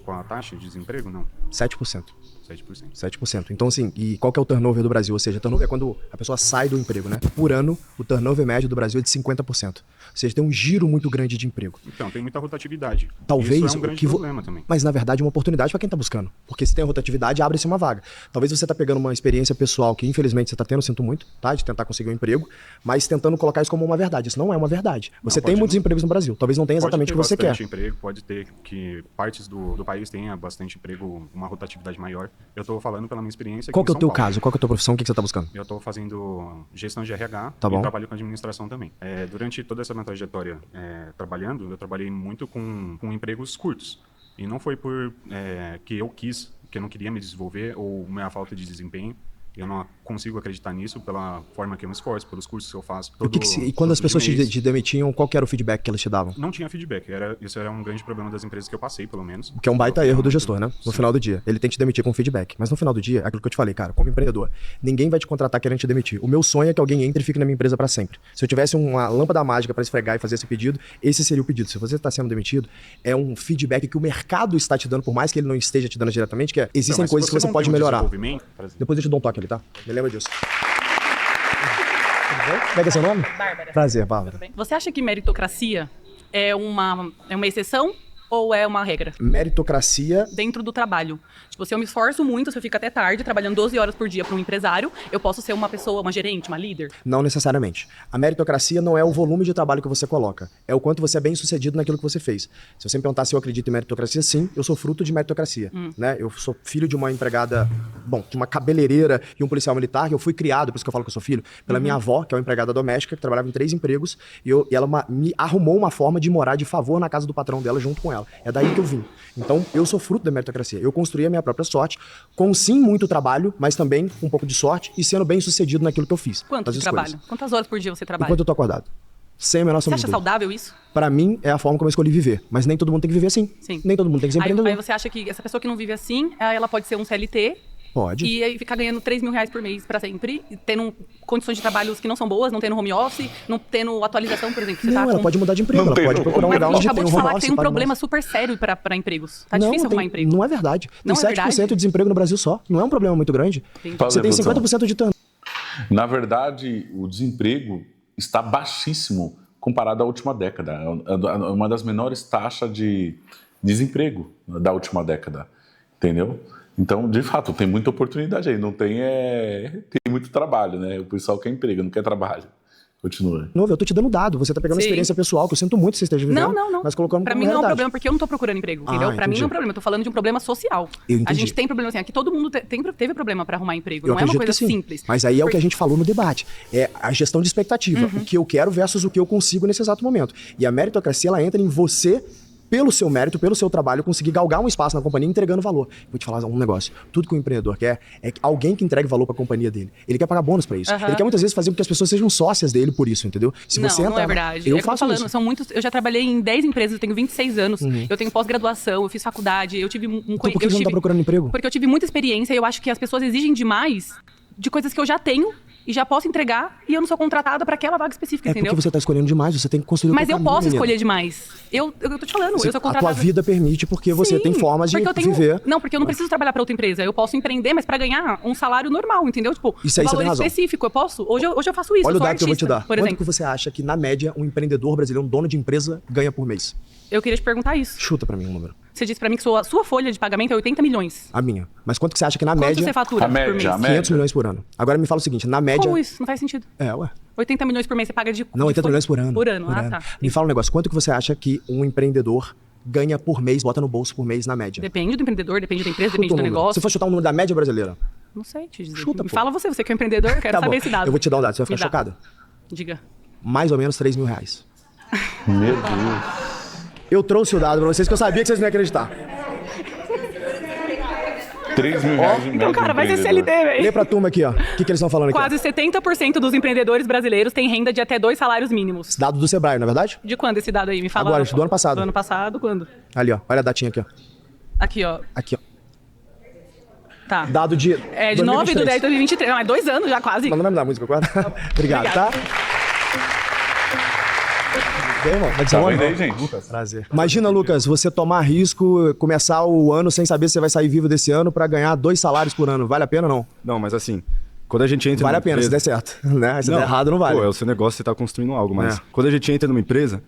Qual a taxa de desemprego? Não. 7%. 7%. 7%. Então, assim, e qual que é o turnover do Brasil? Ou seja, turnover é quando a pessoa sai do emprego, né? Por ano, o turnover médio do Brasil é de 50%. Ou seja, tem um giro muito grande de emprego. Então, tem muita rotatividade. Talvez isso é um grande problema também. Mas, na verdade, é uma oportunidade para quem está buscando. Porque se tem rotatividade, abre-se uma vaga. Talvez você está pegando uma experiência pessoal que, infelizmente, você está tendo, sinto muito, tá? De tentar conseguir um emprego, mas tentando colocar isso como uma verdade. Isso não é uma verdade. Você tem muitos empregos no Brasil. Talvez não tenha exatamente o que você quer. Pode ter bastante emprego, pode ter que partes do país tenha bastante emprego, uma rotatividade maior. Eu estou falando pela minha experiência. Qual que é o teu caso? Qual que é a tua profissão? O que você está buscando? Eu estou fazendo gestão de RH e trabalho com administração também. Durante toda essa minha trajetória trabalhando, eu trabalhei muito com empregos curtos. E não foi por que eu não queria me desenvolver ou minha falta de desempenho. Eu não consigo acreditar nisso pela forma que eu me esforço, pelos cursos que eu faço. E quando as pessoas te demitiam, qual que era o feedback que elas te davam? Não tinha feedback. Isso era um grande problema das empresas que eu passei, pelo menos. O que é um baita erro do gestor, né? No final do dia. Ele tem que te demitir com feedback. Mas no final do dia, é aquilo que eu te falei, cara, como empreendedor, ninguém vai te contratar querendo te demitir. O meu sonho é que alguém entre e fique na minha empresa para sempre. Se eu tivesse uma lâmpada mágica para esfregar e fazer esse pedido, esse seria o pedido. Se você está sendo demitido, é um feedback que o mercado está te dando, por mais que ele não esteja te dando diretamente, que existem coisas que você pode melhorar. Depois eu te dou um toque ali, tá? Me lembra disso. Como é que é seu nome? Bárbara. Prazer, Bárbara. Você acha que meritocracia é uma exceção ou é uma regra? Meritocracia... Dentro do trabalho. Tipo, se eu me esforço muito, se eu fico até tarde, trabalhando 12 horas por dia para um empresário, eu posso ser uma pessoa, uma gerente, uma líder? Não necessariamente. A meritocracia não é o volume de trabalho que você coloca, é o quanto você é bem sucedido naquilo que você fez. Se você me perguntar se eu acredito em meritocracia, sim, eu sou fruto de meritocracia. Né? Eu sou filho de uma empregada, de uma cabeleireira e um policial militar, que eu fui criado, por isso que eu falo que eu sou filho, pela minha avó, que é uma empregada doméstica, que trabalhava em 3 empregos, e ela me arrumou uma forma de morar de favor na casa do patrão dela junto com ela. É daí que eu vim. Então, eu sou fruto da meritocracia. Eu construí a minha própria sorte, com sim muito trabalho, mas também um pouco de sorte e sendo bem sucedido naquilo que eu fiz. Quanto de trabalho? Quantas horas por dia você trabalha? Enquanto eu tô acordado. Sem a menor sombra de dúvida. Você acha saudável isso? Pra mim, é a forma como eu escolhi viver. Mas nem todo mundo tem que viver assim. Sim. Nem todo mundo tem que ser empreendedor. Aí você acha que essa pessoa que não vive assim, ela pode ser um CLT? Pode. E aí ficar ganhando R$3.000 por mês pra sempre, tendo condições de trabalho que não são boas, não tendo home office, não tendo atualização, por exemplo. Ela pode mudar de emprego, ela pode procurar um lugar onde tem um home office. Falar que tem um problema super sério pra empregos. Tá difícil arrumar emprego. Não é verdade. Tem 7% de desemprego no Brasil só. Não é um problema muito grande. Você tem 50% de turnover. Na verdade, o desemprego está baixíssimo comparado à última década. É uma das menores taxas de desemprego da última década. Entendeu? Então, de fato, tem muita oportunidade aí. Não tem, tem muito trabalho, né? O pessoal quer emprego, não quer trabalho. Continua. Novo, eu tô te dando dado. Você tá pegando experiência pessoal, que eu sinto muito que você esteja vivendo. Não. Mas colocando pra mim não é um problema, porque eu não tô procurando emprego, entendeu? Pra mim não é um problema. Eu tô falando de um problema social. A gente tem problema assim. Aqui todo mundo teve problema pra arrumar emprego. Não é uma coisa simples. Mas aí é o que a gente falou no debate. É a gestão de expectativa. O que eu quero versus o que eu consigo nesse exato momento. E a meritocracia, ela entra em você pelo seu mérito, pelo seu trabalho, conseguir galgar um espaço na companhia entregando valor. Vou te falar um negócio. Tudo que o empreendedor quer é alguém que entregue valor para a companhia dele. Ele quer pagar bônus para isso. Ele quer muitas vezes fazer com que as pessoas sejam sócias dele por isso, entendeu? Se não, você não é verdade. Eu faço isso. São muitos. Eu já trabalhei em 10 empresas, eu tenho 26 anos, eu tenho pós-graduação, eu fiz faculdade, eu tive Então por que você não tá procurando emprego? Porque eu tive muita experiência e eu acho que as pessoas exigem demais de coisas que eu já tenho e já posso entregar e eu não sou contratada para aquela vaga específica, entendeu? Porque você tá escolhendo demais, você tem que construir o Mas teu eu caminho, posso menina. escolher demais. Eu tô te falando, eu sou contratada. A tua vida permite porque você tem formas de viver. Não, porque eu não preciso trabalhar para outra empresa. Eu posso empreender, mas para ganhar um salário normal, entendeu? Tipo, Isso aí um você valor tem razão. específico. Eu posso. Hoje eu faço isso. Olha o eu sou dado que eu vou te artista, dar. por Quanto exemplo. que você acha que, na média, um empreendedor brasileiro, um dono de empresa, ganha por mês? Eu queria te perguntar isso. Chuta pra mim um número. Você disse pra mim que sua folha de pagamento é 80 milhões. A minha. Mas quanto que você acha que na Quanto média... você fatura por mês? 500 milhões por ano. Agora me fala o seguinte, na média... Como isso? Não faz sentido. Ué. 80 milhões por mês você paga de... Não, 80 milhões por ano. Por ano, tá. Me fala um negócio, quanto que você acha que um empreendedor ganha por mês, bota no bolso por mês na média? Depende do empreendedor, depende da empresa, Chuta depende um do número. negócio. Se for chutar um número da média brasileira. Não sei te dizer. Chuta, Me pô. fala você que é empreendedor, eu quero Tá saber bom. esse dado. Eu vou te dar um dado, você vai Me ficar dá. chocada. Diga. Mais ou menos 3 mil reais. Meu Deus. Eu trouxe o dado pra vocês que eu sabia que vocês não iam acreditar. 3 mil reais em Então, cara, vai ser CLT, velho. Lê pra turma aqui, ó. O que eles estão falando aqui? Quase 70% dos empreendedores brasileiros têm renda de até 2 salários mínimos. Esse dado do Sebrae, não é verdade? De quando esse dado aí? Me fala. Agora, do ano passado. Do ano passado, quando? Ali, ó. Olha a datinha aqui, ó. Aqui, ó. Aqui, ó. Tá. Dado de... É, de 9 de 10 de 2023. Não, é 2 anos já, quase. Mas não vai me dar música agora? Obrigado, tá? Bem, irmão. Vai dizer vendo aí, gente? Prazer. Imagina, Lucas, você tomar risco, começar o ano sem saber se você vai sair vivo desse ano pra ganhar 2 salários por ano. Vale a pena ou não? Não, mas assim, quando a gente entra Vale numa a pena, empresa... se der certo. Né? Se der errado, não vale. Pô, é o seu negócio, você tá construindo algo, mas quando a gente entra numa empresa,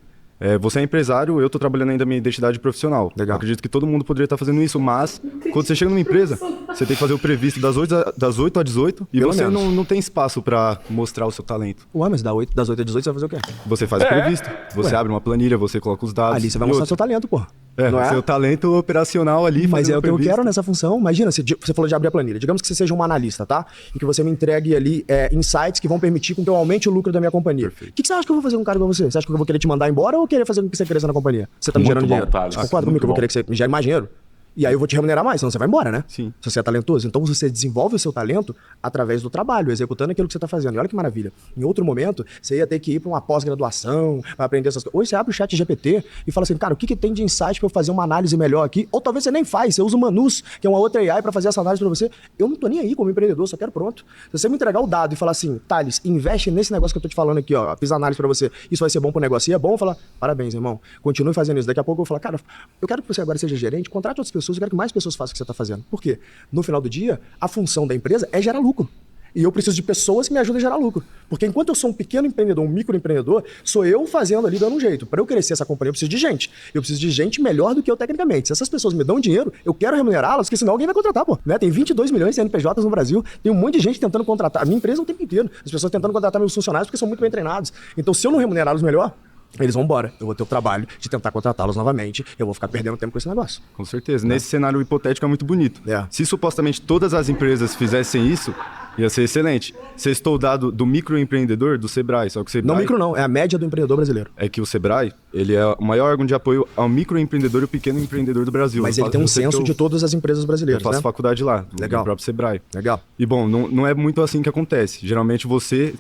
você é empresário, eu tô trabalhando ainda a minha identidade profissional. Legal. Eu acredito que todo mundo poderia estar fazendo isso, mas quando você chega numa empresa, você tem que fazer o previsto das 8 às 18 e Pelo você menos. não tem espaço pra mostrar o seu talento. Ué, mas das 8 às 18 você vai fazer o quê? Você faz o previsto, você abre uma planilha, você coloca os dados. Ali você vai mostrar seu talento, pô. Não é? Seu talento operacional ali. Mas é o que eu previsto. quero nessa função. Imagina, você falou de abrir a planilha. Digamos que você seja um analista, tá? E que você me entregue ali insights que vão permitir com que eu aumente o lucro da minha companhia. O que você acha que eu vou fazer com um cara igual você? Você acha que eu vou querer te mandar embora ou querer fazer com que você cresça na companhia? Você tá me Muito gerando bom, dinheiro. Thales. Você concorda comigo Muito que eu vou bom. querer que você me gere mais dinheiro? E aí eu vou te remunerar mais, senão você vai embora, né? Sim. Se você é talentoso. Então você desenvolve o seu talento através do trabalho, executando aquilo que você está fazendo. E olha que maravilha. Em outro momento, você ia ter que ir para uma pós-graduação, para aprender essas coisas. Hoje você abre o chat GPT e fala assim, cara, o que tem de insight para eu fazer uma análise melhor aqui? Ou talvez você nem faz, você usa o Manus, que é uma outra AI, para fazer essa análise para você. Eu não tô nem aí como empreendedor, só quero pronto. Se você me entregar o dado e falar assim, Thales, investe nesse negócio que eu tô te falando aqui, ó, fiz a análise para você, isso vai ser bom pro negócio. E é bom, eu falar, parabéns, irmão, continue fazendo isso. Daqui a pouco eu vou falar, cara, eu quero que você agora seja gerente, contrate outras pessoas, eu quero que mais pessoas façam o que você está fazendo. Por quê? No final do dia, a função da empresa é gerar lucro. E eu preciso de pessoas que me ajudem a gerar lucro. Porque enquanto eu sou um pequeno empreendedor, um microempreendedor, sou eu fazendo ali, dando um jeito. Para eu crescer essa companhia, eu preciso de gente. Eu preciso de gente melhor do que eu tecnicamente. Se essas pessoas me dão dinheiro, eu quero remunerá-las, porque senão alguém vai contratar, pô. Né? Tem 22 milhões de CNPJs no Brasil, tem um monte de gente tentando contratar. A minha empresa o tempo inteiro. As pessoas tentando contratar meus funcionários porque são muito bem treinados. Então, se eu não remunerá-los melhor, eles vão embora. Eu vou ter o trabalho de tentar contratá-los novamente. Eu vou ficar perdendo tempo com esse negócio. Com certeza. Nesse cenário hipotético é muito bonito. Se supostamente todas as empresas fizessem isso, ia ser excelente. Você estou dado do microempreendedor do Sebrae, só que o Sebrae... Não micro não, é a média do empreendedor brasileiro. É que o Sebrae, ele é o maior órgão de apoio ao microempreendedor e ao pequeno empreendedor do Brasil. Mas ele tem um censo de todas as empresas brasileiras, Eu faço né? faculdade lá, Legal. no próprio Sebrae. Legal. E bom, não é muito assim que acontece. Geralmente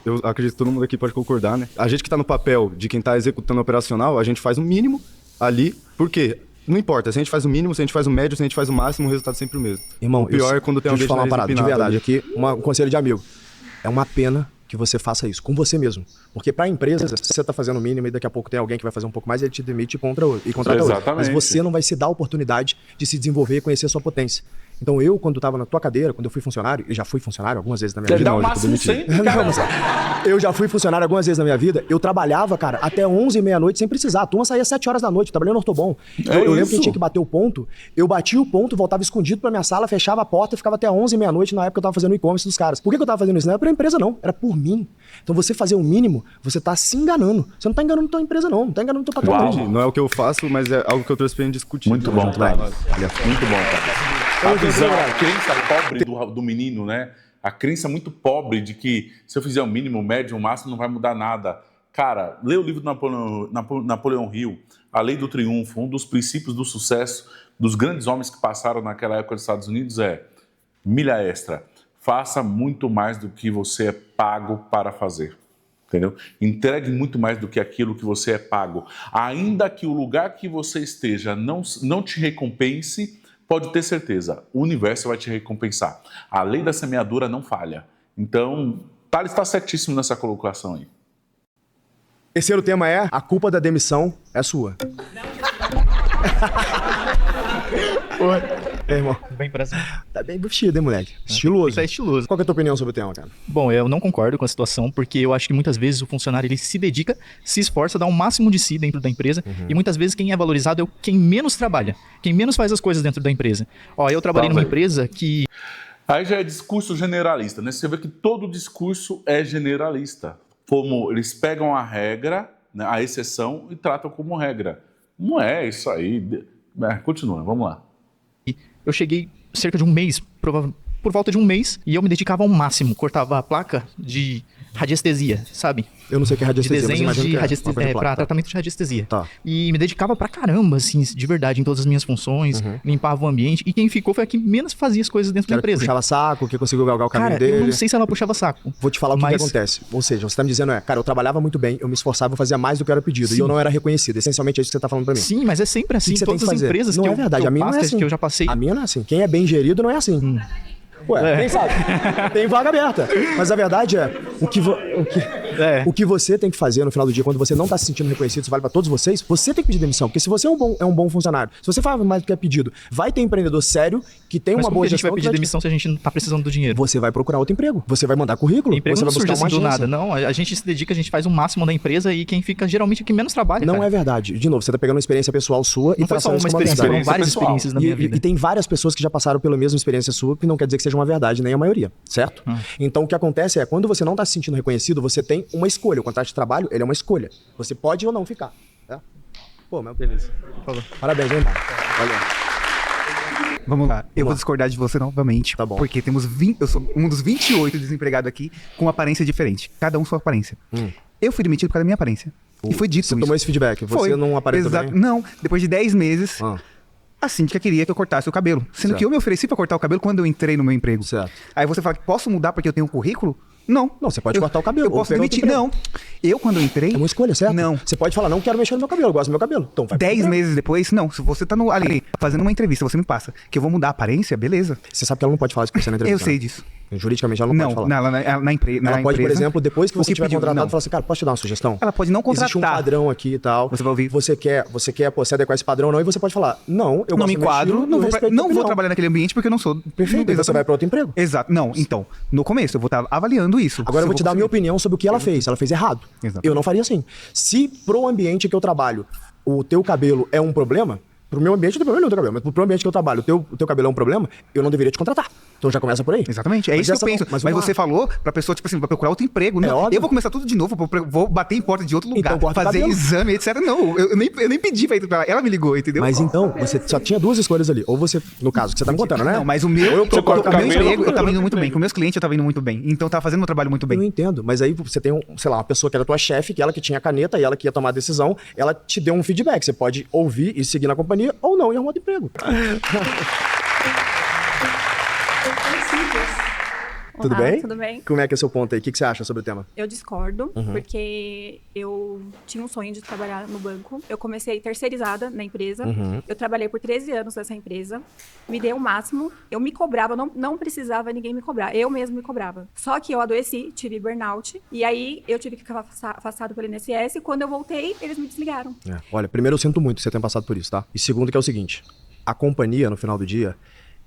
eu acredito que todo mundo aqui pode concordar, né? A gente que tá no papel de quem tá executando operacional, a gente faz o mínimo ali, por quê? Não importa, se a gente faz o mínimo, se a gente faz o médio, se a gente faz o máximo, o resultado é sempre o mesmo. Irmão, o pior é quando tem deixa eu alguém te falar uma parada, de verdade, ali. aqui, um conselho de amigo. É uma pena que você faça isso com você mesmo. Porque para a empresa, se você está fazendo o mínimo e daqui a pouco tem alguém que vai fazer um pouco mais, ele te demite e contrata outro. Mas você não vai se dar a oportunidade de se desenvolver e conhecer a sua potência. Então eu, quando estava na tua cadeira, quando eu fui funcionário, e já fui funcionário algumas vezes na minha vida. Dá o máximo sempre, Eu já fui funcionário algumas vezes na minha vida, eu trabalhava, cara, até 11, meia-noite sem precisar. A turma saía 7 horas da noite, trabalhando no Ortobon. Eu lembro que tinha que bater o ponto, eu batia o ponto, voltava escondido pra minha sala, fechava a porta e ficava até 11, meia-noite na época que eu tava fazendo o e-commerce dos caras. Por que eu tava fazendo isso? Não era pra empresa, não. Era por mim. Então você fazer o mínimo, você tá se enganando. Você não tá enganando tua empresa, não tá enganando teu patrão. Não é o que eu faço, mas é algo que eu trouxe pra gente discutir. Muito bom, Thales. Muito bom, Thales. A visão, a crença pobre do menino, né? A crença muito pobre de que se eu fizer o mínimo, o médio, o máximo, não vai mudar nada. Cara, lê o livro do Napoleão Hill, a lei do triunfo, um dos princípios do sucesso dos grandes homens que passaram naquela época dos Estados Unidos é milha extra. Faça muito mais do que você é pago para fazer. Entendeu? Entregue muito mais do que aquilo que você é pago. Ainda que o lugar que você esteja não te recompense, pode ter certeza, o universo vai te recompensar. A lei da semeadura não falha. Então, Thales está certíssimo nessa colocação aí. Terceiro tema é: a culpa da demissão é sua. Oi, irmão. Bem pra cima. Tá bem vestido, hein, moleque? Estiloso. Tá estiloso. Qual que é a tua opinião sobre o tema, cara? Bom, eu não concordo com a situação, porque eu acho que muitas vezes o funcionário ele se dedica, se esforça, dá o máximo de si dentro da empresa, e muitas vezes quem é valorizado é quem menos trabalha, quem menos faz as coisas dentro da empresa. Ó, eu trabalhei numa empresa que... Aí já é discurso generalista, né? Você vê que todo discurso é generalista. Como eles pegam a regra, né, a exceção, e tratam como regra. Não é isso aí. Continua, vamos lá. Eu cheguei cerca de um mês, por volta de um mês, e eu me dedicava ao máximo. Cortava a placa de radiestesia, sabe? Eu não sei o que é radiestesia, de desenhos mas de radiestesia, para tratamento de radiestesia. Tá. E me dedicava pra caramba, assim, de verdade, em todas as minhas funções, limpava o ambiente. E quem ficou foi a que menos fazia as coisas dentro da empresa. Puxava saco, que conseguiu galgar o caminho dele. Eu não sei se ela puxava saco. Vou te falar o que acontece. Ou seja, você tá me dizendo cara, eu trabalhava muito bem, eu me esforçava, eu fazia mais do que era pedido. Sim. E eu não era reconhecido. Essencialmente é isso que você tá falando pra mim. Sim, mas é sempre assim. Que todas as empresas não que é verdade. A minha não é assim. Que eu já passei. A minha não é assim. Quem é bem gerido não é assim. Ué, quem sabe? Tem vaga aberta. Mas a verdade é, o que você tem que fazer no final do dia, quando você não tá se sentindo reconhecido, isso vale pra todos vocês, você tem que pedir demissão. Porque se você é um bom funcionário, se você faz mais do que é pedido, vai ter empreendedor sério que tem uma boa gestão. Mas a gente vai pedir demissão se a gente não tá precisando do dinheiro? Você vai procurar outro emprego. Você vai mandar currículo. Emprego você não vai buscar surge uma assim agência. do nada, não. A gente se dedica, a gente faz o máximo da empresa e quem fica geralmente é quem menos trabalha. Não é verdade. De novo, você tá pegando uma experiência pessoal sua e traçando isso como uma verdade. Foram várias experiências na minha vida. E tem várias pessoas que já passaram pela mesma experiência sua, que não quer dizer que seja uma verdade, nem a maioria, certo? Então o que acontece é, quando você não tá se sentindo reconhecido, você tem uma escolha. O contrato de trabalho, ele é uma escolha. Você pode ou não ficar. Tá? Pô, meu beleza. Parabéns, hein, irmão? Valeu. Vamos lá. Eu vou discordar de você novamente. Tá bom. Porque temos eu sou um dos 28 desempregados aqui com aparência diferente. Cada um sua aparência. Eu fui demitido por causa da minha aparência. E foi dito Você tomou esse feedback. Você não apareceu bem? Não. Depois de 10 meses... A síndica queria que eu cortasse o cabelo. Sendo que eu me ofereci pra cortar o cabelo quando eu entrei no meu emprego. Certo. Aí você fala que posso mudar porque eu tenho um currículo? Não. Não, você pode cortar o cabelo. Eu posso demitir. Não. Eu, quando eu entrei... É uma escolha, certo? Não. Você pode falar, não quero mexer no meu cabelo, eu gosto do meu cabelo. Então vai 10 meses depois, não. Se você tá ali fazendo uma entrevista, você me passa que eu vou mudar a aparência, beleza. Você sabe que ela não pode falar isso pra você na entrevista. Eu sei disso. Juridicamente ela não pode falar. Na empresa. Ela pode, por exemplo, depois que você tiver contratado, falar assim, cara, posso te dar uma sugestão? Ela pode não contratar. Existe um padrão aqui e tal. Você vai ouvir. Você quer pô, se adequar a esse padrão ou não, e você pode falar, não, eu não me enquadro, não vou trabalhar naquele ambiente porque eu não sou... Perfeito, você vai para outro emprego. Exato. Não, então, no começo eu vou estar avaliando isso. Agora eu vou te dar a minha opinião sobre o que ela fez. Ela fez errado. Exato. Eu não faria assim. Se pro ambiente que eu trabalho, o teu cabelo é um problema, pro meu ambiente não tem problema nenhum, teu cabelo, mas pro ambiente que eu trabalho, o teu cabelo é um problema, eu não deveria te contratar. Então já começa por aí. Exatamente. É isso que eu penso. Mas você falou pra pessoa, tipo assim, vai procurar outro emprego. Não, eu vou começar tudo de novo, vou bater em porta de outro lugar, então, fazer exame, etc. Não, eu nem pedi pra ir pra ela. Ela me ligou, entendeu? Mas então, você só tinha duas escolhas ali. Ou você, no caso, que você tá me contando, né? Não, mas o meu emprego, eu tava indo muito bem. Com meus clientes, eu tava indo muito bem. Então eu tava fazendo meu trabalho muito bem. Eu entendo. Mas aí você tem, sei lá, uma pessoa que era tua chefe, que ela que tinha a caneta e ela que ia tomar a decisão, ela te deu um feedback. Você pode ouvir e seguir na companhia ou não e arrumar outro emprego. Tudo bem? Tudo bem. Como é que é o seu ponto aí? O que você acha sobre o tema? Eu discordo, porque eu tinha um sonho de trabalhar no banco. Eu comecei terceirizada na empresa. Eu trabalhei por 13 anos nessa empresa. Me dei o máximo. Eu me cobrava, não precisava ninguém me cobrar. Eu mesmo me cobrava. Só que eu adoeci, tive burnout. E aí eu tive que ficar afastado pelo INSS. E quando eu voltei, eles me desligaram. Olha, primeiro eu sinto muito que você tenha passado por isso, tá? E segundo que é o seguinte, a companhia, no final do dia...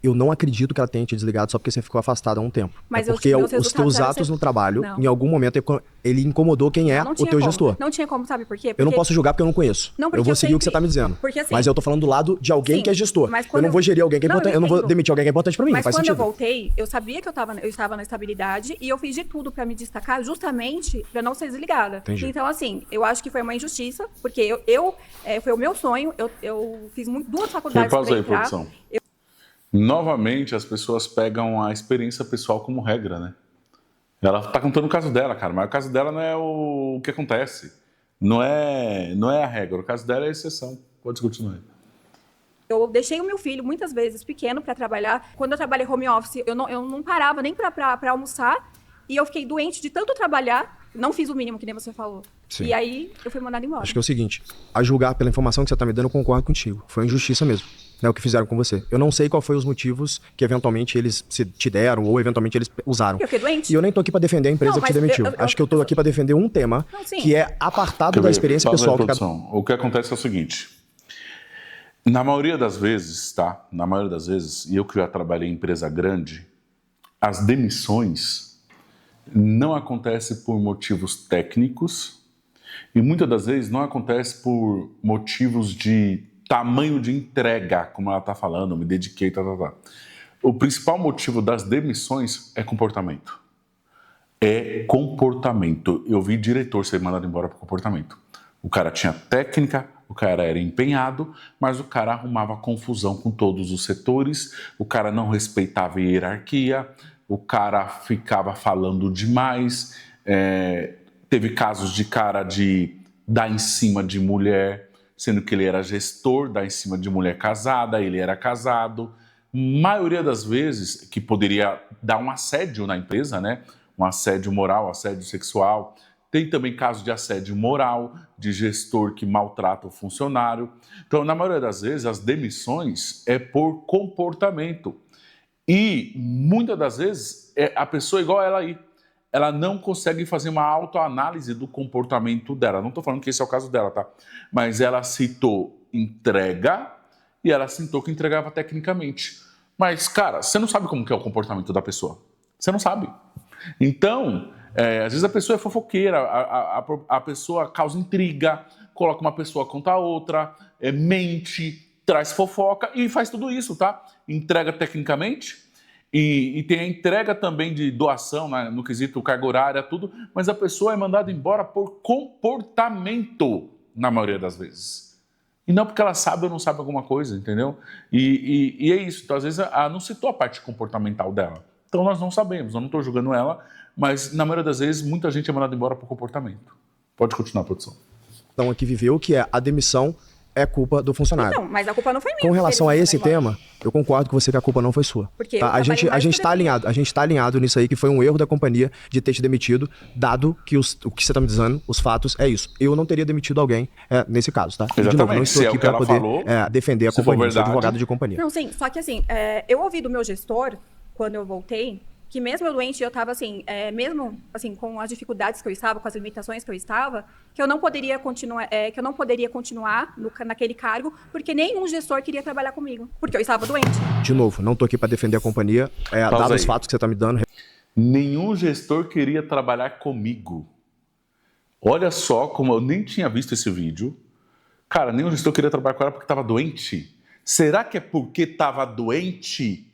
Eu não acredito que ela tenha te desligado só porque você ficou afastado há um tempo. Mas porque os teus atos no trabalho, em algum momento, ele incomodou quem é o teu gestor. Não tinha como, sabe por quê? Eu não posso julgar porque eu não conheço. Eu vou seguir o que você tá me dizendo. Mas eu tô falando do lado de alguém que é gestor. Eu não vou gerir alguém que é importante. Eu não vou demitir alguém que é importante pra mim. Mas quando eu voltei, eu sabia que eu estava na estabilidade e eu fiz de tudo pra me destacar justamente pra não ser desligada. Entendi. Então, assim, eu acho que foi uma injustiça, porque foi o meu sonho. Eu fiz duas faculdades pra entrar. Produção. Novamente, as pessoas pegam a experiência pessoal como regra, né? Ela tá contando o caso dela, cara, mas o caso dela não é o que acontece. Não é a regra. O caso dela é a exceção. Pode continuar. Eu deixei o meu filho, muitas vezes, pequeno para trabalhar. Quando eu trabalhei home office, eu não parava nem para almoçar. E eu fiquei doente de tanto trabalhar. Não fiz o mínimo, que nem você falou. Sim. E aí, eu fui mandada embora. Acho que é o seguinte, a julgar pela informação que você tá me dando, eu concordo contigo. Foi injustiça mesmo, né, o que fizeram com você. Eu não sei qual foi os motivos que eventualmente eles te deram ou eventualmente eles usaram. Eu fiquei doente. E eu nem tô aqui pra defender a empresa que te demitiu. Acho que eu tô aqui pra defender um tema que é apartado da experiência pessoal. O que acontece é o seguinte, na maioria das vezes, tá? Na maioria das vezes, e eu que já trabalhei em empresa grande, as demissões não acontecem por motivos técnicos e muitas das vezes não acontece por motivos de tamanho de entrega, como ela está falando, me dediquei, tá. O principal motivo das demissões é comportamento. É comportamento. Eu vi diretor ser mandado embora por comportamento. O cara tinha técnica, o cara era empenhado, mas o cara arrumava confusão com todos os setores, o cara não respeitava a hierarquia, o cara ficava falando demais, teve casos de cara de dar em cima de mulher, sendo que ele era gestor, dar em cima de mulher casada, ele era casado. Maioria das vezes que poderia dar um assédio na empresa, né? Um assédio moral, assédio sexual. Tem também casos de assédio moral, de gestor que maltrata o funcionário. Então, na maioria das vezes, as demissões é por comportamento. E, muitas das vezes, a pessoa é igual a ela aí. Ela não consegue fazer uma autoanálise do comportamento dela. Não estou falando que esse é o caso dela, tá? Mas ela citou entrega e ela citou que entregava tecnicamente. Mas, cara, você não sabe como que é o comportamento da pessoa. Você não sabe. Então, às vezes a pessoa é fofoqueira, a pessoa causa intriga, coloca uma pessoa contra a outra, mente, traz fofoca e faz tudo isso, tá? Entrega tecnicamente e tem a entrega também de doação, né, no quesito carga horária, tudo, mas a pessoa é mandada embora por comportamento, na maioria das vezes. E não porque ela sabe ou não sabe alguma coisa, entendeu? E é isso. Então, às vezes, ela não citou a parte comportamental dela. Então, nós não sabemos. Eu não estou julgando ela, mas, na maioria das vezes, muita gente é mandada embora por comportamento. Pode continuar, produção. Então, aqui viveu que a demissão é culpa do funcionário. Não, mas a culpa não foi minha. Com relação a esse tema, eu concordo com você que a culpa não foi sua. Porque tá? A gente tá alinhado nisso aí, que foi um erro da companhia de ter te demitido, dado que o que você tá me dizendo, os fatos, é isso. Eu não teria demitido alguém nesse caso, tá? Exatamente. De novo, não estou aqui para poder defender a companhia, sou advogado de companhia. Não, sim, só que assim, eu ouvi do meu gestor, quando eu voltei, que mesmo eu doente, eu estava assim, mesmo assim, com as dificuldades que eu estava, com as limitações que eu estava, que eu não poderia continuar naquele cargo, porque nenhum gestor queria trabalhar comigo, porque eu estava doente. De novo, não estou aqui para defender a companhia, dado os fatos que você está me dando. Nenhum gestor queria trabalhar comigo. Olha só como eu nem tinha visto esse vídeo. Cara, nenhum gestor queria trabalhar com ela porque estava doente. Será que é porque estava doente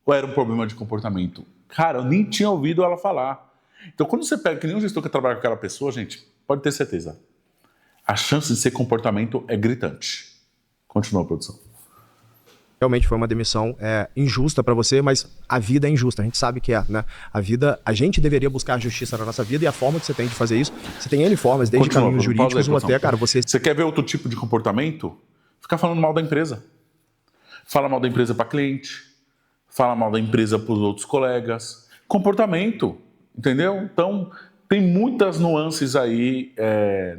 ou era um problema de comportamento? Cara, eu nem tinha ouvido ela falar. Então, quando você pega que nenhum gestor quer trabalhar com aquela pessoa, gente, pode ter certeza. A chance de ser comportamento é gritante. Continua a produção. Realmente foi uma demissão injusta para você, mas a vida é injusta, a gente sabe que é, né? A gente deveria buscar a justiça na nossa vida e a forma que você tem de fazer isso, você tem N formas, desde caminhos jurídicos ou até, cara, você... Você quer ver outro tipo de comportamento? Ficar falando mal da empresa. Fala mal da empresa para cliente. Fala mal da empresa para os outros colegas. Comportamento, entendeu? Então, tem muitas nuances aí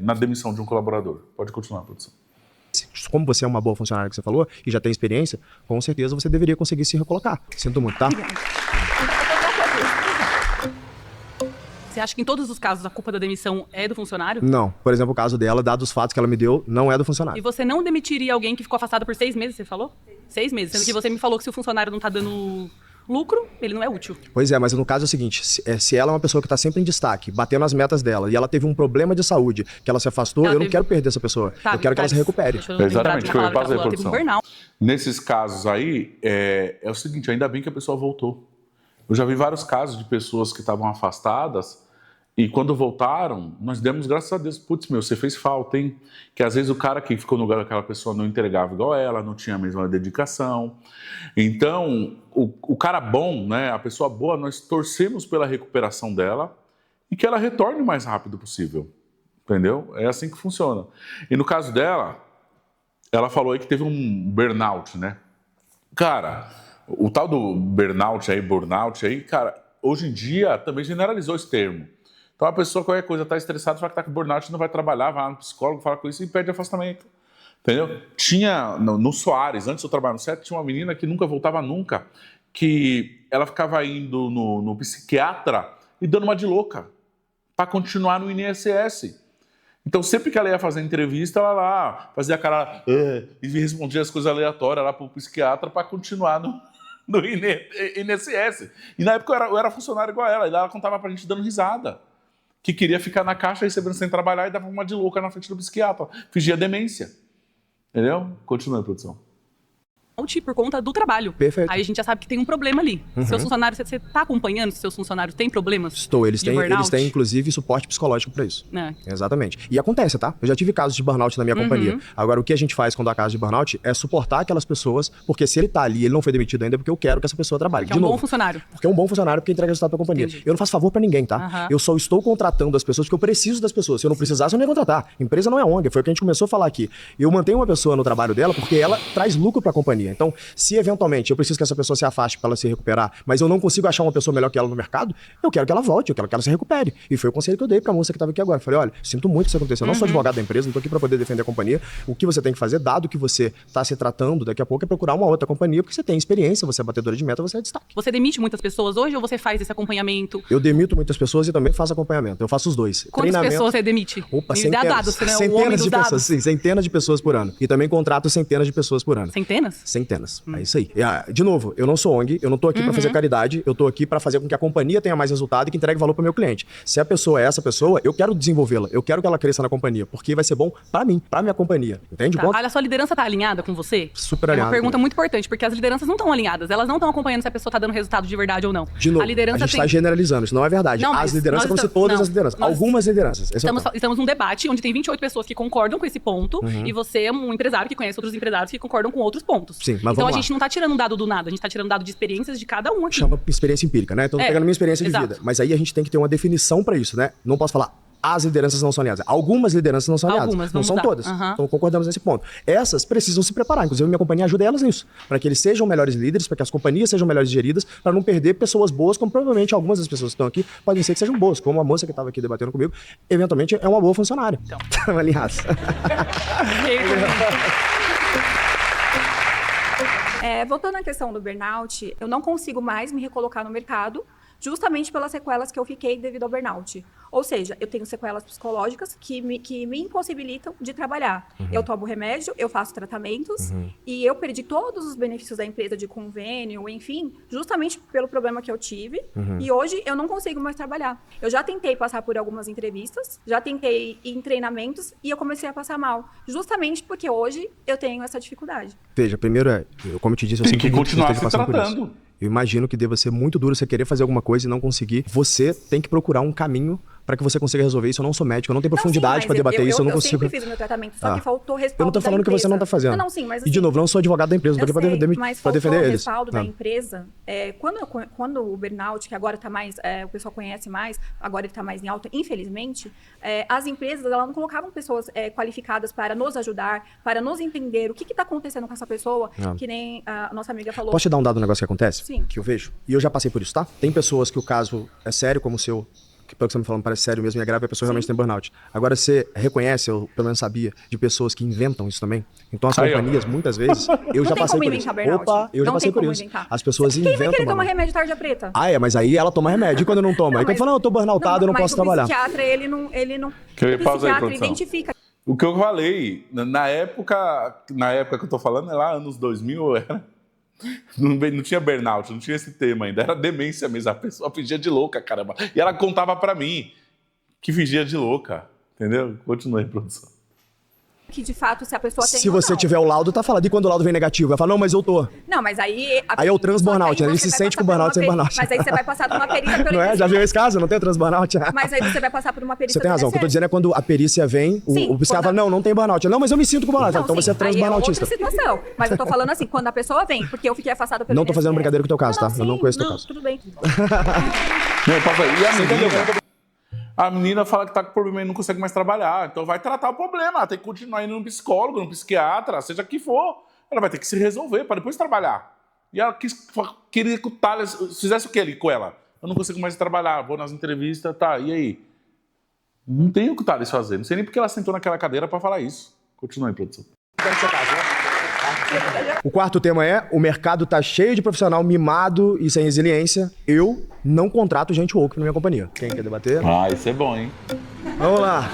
na demissão de um colaborador. Pode continuar, produção. Como você é uma boa funcionária que você falou e já tem experiência, com certeza você deveria conseguir se recolocar. Sinto muito, tá? Você acha que em todos os casos a culpa da demissão é do funcionário? Não. Por exemplo, o caso dela, dados os fatos que ela me deu, não é do funcionário. E você não demitiria alguém que ficou afastado por 6 meses, você falou? 6 meses. Sendo que você me falou que se o funcionário não tá dando lucro, ele não é útil. Pois é, mas no caso é o seguinte, se ela é uma pessoa que está sempre em destaque, batendo as metas dela, e ela teve um problema de saúde, que ela se afastou, eu não quero perder essa pessoa. Eu quero que ela se recupere. Exatamente, eu ia fazer, produção. Nesses casos aí, é o seguinte, ainda bem que a pessoa voltou. Eu já vi vários casos de pessoas que estavam afastadas e quando voltaram, nós demos graças a Deus. Putz, você fez falta, hein? Que às vezes o cara que ficou no lugar daquela pessoa não entregava igual ela, não tinha a mesma dedicação. Então, o cara bom, né? A pessoa boa, nós torcemos pela recuperação dela e que ela retorne o mais rápido possível. Entendeu? É assim que funciona. E no caso dela, ela falou aí que teve um burnout, né? Cara, o tal do burnout aí, cara, hoje em dia também generalizou esse termo. Então a pessoa, qualquer coisa, tá estressada, fala que tá com burnout, não vai trabalhar, vai no psicólogo, fala com isso e pede afastamento. Entendeu? Tinha, no Soares, antes de eu trabalhar no set, tinha uma menina que nunca voltava nunca, que ela ficava indo no psiquiatra e dando uma de louca para continuar no INSS. Então, sempre que ela ia fazer entrevista, ela lá fazia a cara e respondia as coisas aleatórias lá pro psiquiatra para continuar no INSS. E na época eu era funcionário igual a ela, e ela contava pra gente dando risada, que queria ficar na caixa recebendo sem trabalhar e dava uma de louca na frente do psiquiatra, fingia demência. Entendeu? Continua a produção. Por conta do trabalho. Perfeito. Aí a gente já sabe que tem um problema ali. Seus funcionários, você está acompanhando se seus funcionários têm problemas? Estou. Eles têm, inclusive, suporte psicológico para isso. Exatamente. E acontece, tá? Eu já tive casos de burnout na minha companhia. Agora, o que a gente faz quando há caso de burnout é suportar aquelas pessoas, porque se ele tá ali, ele não foi demitido ainda, porque eu quero que essa pessoa trabalhe. Porque é um bom funcionário. Porque é um bom funcionário, porque entrega resultado para a companhia. Entendi. Eu não faço favor para ninguém, tá? Eu só estou contratando as pessoas porque eu preciso das pessoas. Se eu não precisasse, eu não ia contratar. Empresa não é ONG, foi o que a gente começou a falar aqui. Eu mantenho uma pessoa no trabalho dela porque ela traz lucro para a companhia. Então, se eventualmente eu preciso que essa pessoa se afaste para ela se recuperar, mas eu não consigo achar uma pessoa melhor que ela no mercado, eu quero que ela volte, eu quero que ela se recupere. E foi o conselho que eu dei para a moça que estava aqui agora. Eu falei, olha, sinto muito isso acontecer. Eu não sou advogado da empresa, não estou aqui para poder defender a companhia. O que você tem que fazer, dado que você está se tratando daqui a pouco, é procurar uma outra companhia, porque você tem experiência, você é batedora de meta, você é destaque. Você demite muitas pessoas hoje ou você faz esse acompanhamento? Eu demito muitas pessoas e também faço acompanhamento. Eu faço os dois. Quantas pessoas você demite? Opa, centenas de pessoas, sim, centenas de pessoas por ano. E também contrato centenas de pessoas por ano. Centenas? Centenas. É isso aí. De novo, eu não sou ONG, eu não tô aqui para fazer caridade, eu tô aqui para fazer com que a companhia tenha mais resultado e que entregue valor para o meu cliente. Se a pessoa é essa pessoa, eu quero desenvolvê-la, eu quero que ela cresça na companhia, porque vai ser bom para mim, para minha companhia. Entende? Tá. A sua liderança tá alinhada com você? Super alinhada. É uma pergunta muito importante, porque as lideranças não estão alinhadas, elas não estão acompanhando se a pessoa tá dando resultado de verdade ou não. De novo, a gente está generalizando, isso não é verdade. Não, as lideranças vão ser todas as lideranças, algumas lideranças. Estamos num debate onde tem 28 pessoas que concordam com esse ponto e você é um empresário que conhece outros empresários que concordam com outros pontos. Sim, mas então a gente não tá tirando um dado do nada, a gente tá tirando um dado de experiências de cada um aqui. Chama experiência empírica, né? Então, pegando a minha experiência de vida. Mas aí a gente tem que ter uma definição para isso, né? Não posso falar, as lideranças não são alinhadas. Algumas lideranças não são alinhadas. Não são todas. Então, concordamos nesse ponto. Essas precisam se preparar. Inclusive, minha companhia ajuda elas nisso. Para que eles sejam melhores líderes, para que as companhias sejam melhores geridas, para não perder pessoas boas, como provavelmente algumas das pessoas que estão aqui podem ser que sejam boas. Como a moça que estava aqui debatendo comigo, eventualmente é uma boa funcionária. Então. Alinhadas. Voltando à questão do burnout, eu não consigo mais me recolocar no mercado justamente pelas sequelas que eu fiquei devido ao burnout. Ou seja, eu tenho sequelas psicológicas que me impossibilitam de trabalhar. Eu tomo remédio, eu faço tratamentos e eu perdi todos os benefícios da empresa de convênio, enfim, justamente pelo problema que eu tive. E hoje eu não consigo mais trabalhar. Eu já tentei passar por algumas entrevistas, já tentei ir em treinamentos e eu comecei a passar mal. Justamente porque hoje eu tenho essa dificuldade. Veja, primeiro como eu te disse, eu sinto muito que você esteja passando por isso. Eu imagino que deva ser muito duro você querer fazer alguma coisa e não conseguir. Você tem que procurar um caminho para que você consiga resolver isso. Eu não sou médico, eu não tenho profundidade para debater isso, eu não consigo. Eu sempre fiz o meu tratamento, só que faltou respaldo. Eu não tô falando que você não tá fazendo. Não, sim, mas assim, e de novo, eu não sou advogado da empresa, eu tô aqui para defender eles. Mas faltou o respaldo da empresa. Quando o burnout, que agora tá mais, o pessoal conhece mais, agora ele tá mais em alta, infelizmente, as empresas, elas não colocavam pessoas qualificadas para nos ajudar, para nos entender o que tá acontecendo com essa pessoa, que nem a nossa amiga falou. Posso te dar um dado do negócio que acontece? Sim. Que eu vejo? E eu já passei por isso, tá? Tem pessoas que o caso é sério, como o seu, que pelo que você me falando parece sério mesmo e é grave, a pessoa realmente tem burnout. Agora, você reconhece, eu pelo menos sabia, de pessoas que inventam isso também? Então, as companhias, muitas vezes, eu já passei por isso. Opa, eu já passei por isso. As pessoas inventam. Quem vai querer tomar remédio tarja preta? Mas aí ela toma remédio. E quando não toma? Aí quando fala, eu tô burnoutado, eu não posso trabalhar. Mas o psiquiatra, ele não... psiquiatra identifica. O que eu falei, na época que eu tô falando, lá anos 2000, não tinha burnout, não tinha esse tema ainda, era demência mesmo, a pessoa fingia de louca, caramba. E ela contava pra mim que fingia de louca, entendeu? Continua aí, produção. Que de fato, se a pessoa tem. Se você tiver o laudo, tá falando. E quando o laudo vem negativo? Vai falar, não, mas eu tô. Não, mas aí. Aí é o transburnout, né? Ele se sente com burnout sem burnout. Mas aí você vai passar por uma perícia pelo. Não é? Já viu esse caso? Não tem transburnout? Mas aí você vai passar por uma perícia. Você tem razão. O que eu tô dizendo é quando a perícia vem, o psiquiatra fala, não tem burnout. Não, mas eu me sinto com burnout. Então você é transburnoutista. É outra situação. Mas eu tô falando assim, quando a pessoa vem, porque eu fiquei afastada pelo. Não tô fazendo brincadeira com o teu caso, tá? Eu não conheço o teu caso. Tudo bem. Não, e a menina, A menina fala que tá com problema e não consegue mais trabalhar. Então vai tratar o problema. Ela tem que continuar indo no psicólogo, no psiquiatra, seja que for. Ela vai ter que se resolver para depois trabalhar. E ela queria que o Thales fizesse o que ali com ela? Eu não consigo mais trabalhar, vou nas entrevistas, tá, e aí? Não tem o que o Thales fazer. Não sei nem porque ela sentou naquela cadeira para falar isso. Continua aí, produção. O quarto tema é: o mercado tá cheio de profissional mimado e sem resiliência. Eu não contrato gente woke na minha companhia. Quem quer debater? Isso é bom, hein? Vamos lá.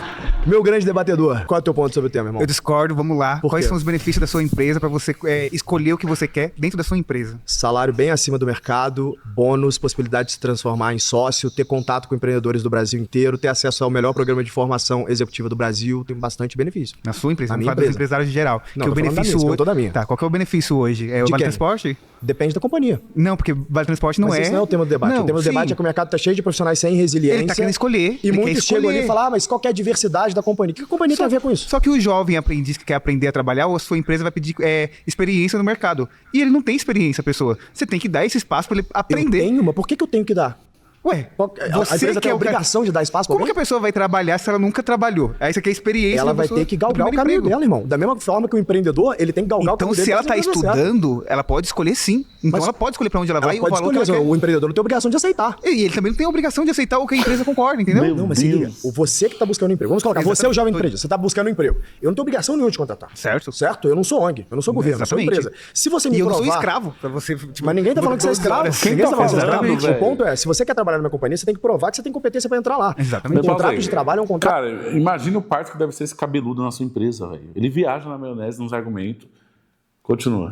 Meu grande debatedor, qual é o teu ponto sobre o tema, irmão? Eu discordo, vamos lá. Por Quais quê? são os benefícios da sua empresa para você escolher o que você quer dentro da sua empresa? Salário bem acima do mercado, bônus, possibilidade de se transformar em sócio, ter contato com empreendedores do Brasil inteiro, ter acesso ao melhor programa de formação executiva do Brasil, tem bastante benefício. Na sua empresa, Na não minha fala dos empresa. empresários em geral. Não, que o tô falando da benefício minha, hoje... tô da minha. Tá, qual que é o benefício hoje? É o De Vale quem? Transporte? Depende da companhia. Não, porque Vale Transporte não Mas é... esse não é o tema do debate. Não, o tema do sim. debate é que o mercado tá cheio de profissionais sem resiliência. Ele tá querendo escolher. E ele muitos quer chegam ali e escolher. falam: mas qual que é a diversidade da companhia? O que a companhia tem a ver com isso? Só que o jovem aprendiz que quer aprender a trabalhar, ou a sua empresa vai pedir experiência no mercado. E ele não tem experiência, pessoa. Você tem que dar esse espaço para ele aprender. Eu tenho, mas por que eu tenho que dar? Ué, A empresa tem a obrigação de dar espaço pra Como alguém? que a pessoa vai trabalhar se ela nunca trabalhou? Aí você quer experiência. Ela da vai pessoa ter que do galgar o primeiro caminho emprego. dela, irmão. Da mesma forma que o empreendedor, ele tem que galgar o Então, caminho dele. se ela pra tá fazer o que der certo. estudando, ela pode escolher sim. Então, Mas ela pode escolher pra onde ela vai e o pode valor escolher, que ela quer. o empreendedor não tem obrigação de aceitar. E ele também não tem a obrigação de aceitar o que a empresa concorda, entendeu? Não, mas se liga, você que tá buscando emprego. Vamos colocar, você é o jovem Exatamente. empreendedor, você tá buscando um emprego. Eu não tenho obrigação nenhuma de contratar. Certo. Certo? Eu não sou ONG, eu não sou governo, eu sou Exatamente. empresa. Se você me E eu não provar... sou escravo pra você... Tipo, Mas ninguém tá falando que você é escravo. Ninguém tá falando que você é escravo. velho. O ponto é, se você quer trabalhar na minha companhia, você tem que provar que você tem competência pra entrar lá. Exatamente. Um contrato de trabalho é um contrato... Cara, imagina o parto que deve ser esse cabeludo na sua empresa, velho. Ele viaja na maionese, nos argumentos. Continua.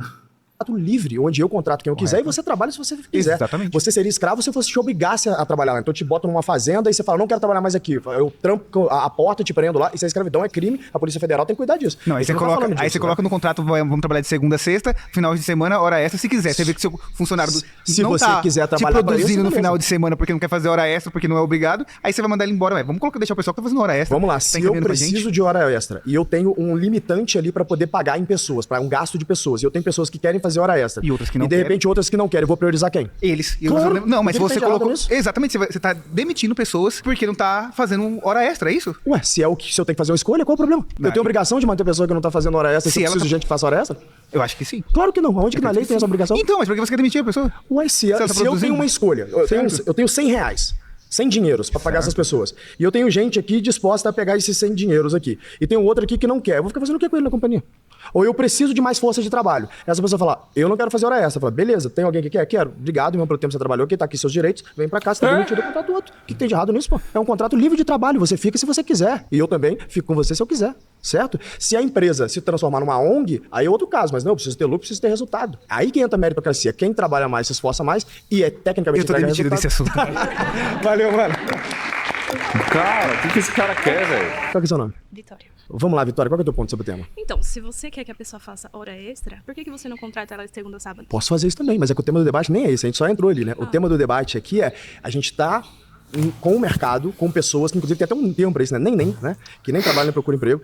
livre, onde eu contrato quem eu quiser e você trabalha se você quiser. Exatamente. Você seria escravo se você te obrigasse a trabalhar lá. Então eu te boto numa fazenda e você fala, não quero trabalhar mais aqui. Eu trampo a porta, te prendo lá. Isso é escravidão, é crime. A Polícia Federal tem que cuidar disso. Não, aí você coloca, no contrato, vamos trabalhar de segunda a sexta, final de semana, hora extra, se quiser. Você vê que seu funcionário se não você tá quiser te trabalhar produzindo pra isso, no beleza. final de semana porque não quer fazer hora extra, porque não é obrigado, aí você vai mandar ele embora. Vamos deixar o pessoal que tá fazendo hora extra. Vamos lá, tá se eu encaminhando pra gente. preciso de hora extra e eu tenho um limitante ali pra poder pagar em pessoas, pra um gasto de pessoas, e eu tenho pessoas que querem fazer hora extra E outras que não e de querem. repente outras que não querem, eu vou priorizar quem? Eles. E Claro, eles- não, mas não você tem errado colocou. nisso. Exatamente, você tá demitindo pessoas porque não tá fazendo hora extra, é isso? Ué, se eu tenho que fazer uma escolha, qual é o problema? Eu tenho obrigação de manter pessoa que não tá fazendo hora extra se eu ela preciso de tá- gente que faça hora extra? Eu acho que sim. Claro que não. Onde que na lei tem essa obrigação? Então, mas por que você quer demitir a pessoa? Ué, se ela tá eu tenho produzindo? uma escolha, eu tenho 100 reais. 100 dinheiros pra pagar essas pessoas. E eu tenho gente aqui disposta a pegar esses 100 dinheiros aqui. E tem outro aqui que não quer. Eu vou ficar fazendo o que com ele na companhia? Ou eu preciso de mais força de trabalho. Essa pessoa fala, eu não quero fazer hora extra. Fala, beleza, tem alguém que quer? Quero. Obrigado, irmão, pelo tempo que você trabalhou aqui, tá aqui seus direitos. Vem pra cá, você tá demitido, eu contrato outro. O que tem de errado nisso, pô? É um contrato livre de trabalho. Você fica se você quiser. E eu também fico com você se eu quiser. Certo? Se a empresa se transformar numa ONG, aí é outro caso. Mas não, eu preciso ter lucro, preciso ter resultado. Aí que entra a meritocracia. Quem trabalha mais se esforça mais e é tecnicamente Eu tô entrega demitido desse resultado. assunto. Valeu, mano. Cara, o que esse cara quer, velho? Qual que é o seu nome? Vitória. Vamos lá, Vitória, qual que é o teu ponto sobre o tema? Então, se você quer que a pessoa faça hora extra, por que você não contrata ela de segunda a sábado? Posso fazer isso também, mas é que o tema do debate nem é esse, a gente só entrou ali, né? O tema do debate aqui é, a gente tá com o mercado, com pessoas, que inclusive tem até um termo pra isso, né? Né? Que nem trabalham nem procuram emprego.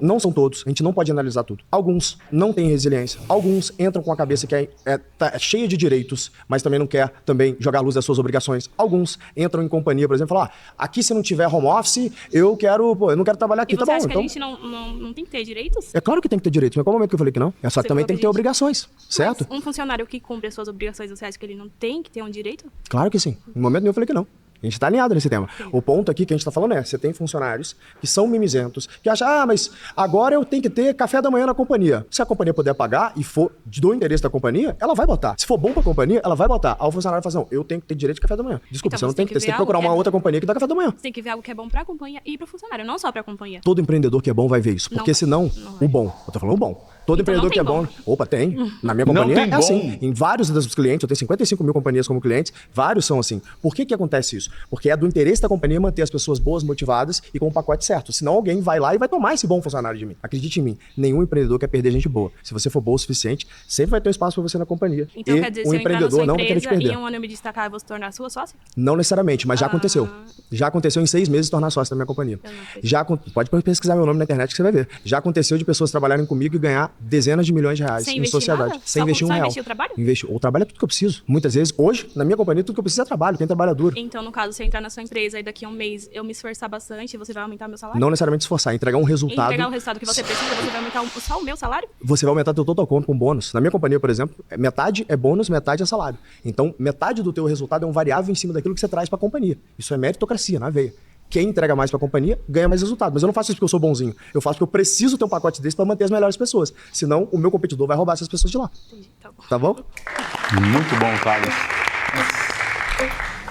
Não são todos, a gente não pode analisar tudo. Alguns não têm resiliência, alguns entram com a cabeça que tá cheia de direitos, mas também não quer também jogar a luz das suas obrigações. Alguns entram em companhia, por exemplo, e falam, aqui se não tiver home office, eu não quero trabalhar aqui, E tá você bom, acha que então... a gente não tem que ter direitos? É claro que tem que ter direitos, mas qual momento que eu falei que não? É só que Você também falou tem que ter pra gente. obrigações, certo? Um funcionário que cumpre as suas obrigações, você acha que ele não tem que ter um direito? Claro que sim. No momento nenhum eu falei que não. A gente tá alinhado nesse tema. O ponto aqui que a gente tá falando é, você tem funcionários que são mimizentos, que acham, mas agora eu tenho que ter café da manhã na companhia. Se a companhia puder pagar e for do interesse da companhia, ela vai botar. Se for bom pra companhia, ela vai botar. Aí o funcionário fala assim, eu tenho que ter direito de café da manhã. Desculpa, Então, você não você tem tem que ter, que você tem que ver procurar algo que uma é- outra companhia que dá café da manhã. Você tem que ver algo que é bom pra companhia e pro funcionário, não só pra companhia. Todo empreendedor que é bom vai ver isso, porque Não, senão, não o bom, eu tô falando o bom. Todo Então empreendedor não que é tem bom. Opa, tem. Na minha Não companhia tem é bom. assim. Em vários dos clientes, eu tenho 55 mil companhias como clientes, vários são assim. Por que acontece isso? Porque é do interesse da companhia manter as pessoas boas, motivadas e com o pacote certo. Senão alguém vai lá e vai tomar esse bom funcionário de mim. Acredite em mim, nenhum empreendedor quer perder gente boa. Se você for boa o suficiente, sempre vai ter um espaço para você na companhia. Então e quer dizer, o se eu entrar na empreendedor sua não vai querer te empresa perder. e um ano eu me destacar, eu vou se tornar sua sócia? Não necessariamente, mas já aconteceu. Já aconteceu em 6 meses tornar sócio da minha companhia. Pode pesquisar meu nome na internet que você vai ver. Já aconteceu de pessoas trabalharem comigo e ganhar dezenas de milhões de reais sem em sociedade. Nada? Sem investir um real. Investir o trabalho? O trabalho é tudo que eu preciso. Muitas vezes, hoje, na minha companhia, tudo que eu preciso é trabalho. Tem trabalho duro. Então, no caso, se eu entrar na sua empresa e daqui a um mês eu me esforçar bastante, você vai aumentar meu salário? Não necessariamente esforçar, entregar um resultado. Entregar o resultado que você precisa, você vai aumentar só o meu salário? Você vai aumentar teu total comp com bônus. Na minha companhia, por exemplo, metade é bônus, metade é salário. Então, metade do teu resultado é um variável em cima daquilo que você traz para a companhia. Isso é meritocracia, na veia. Quem entrega mais para a companhia ganha mais resultado. Mas eu não faço isso porque eu sou bonzinho. Eu faço porque eu preciso ter um pacote desse para manter as melhores pessoas. Senão, o meu competidor vai roubar essas pessoas de lá. Entendi, tá bom. Tá bom? Muito bom, Thales.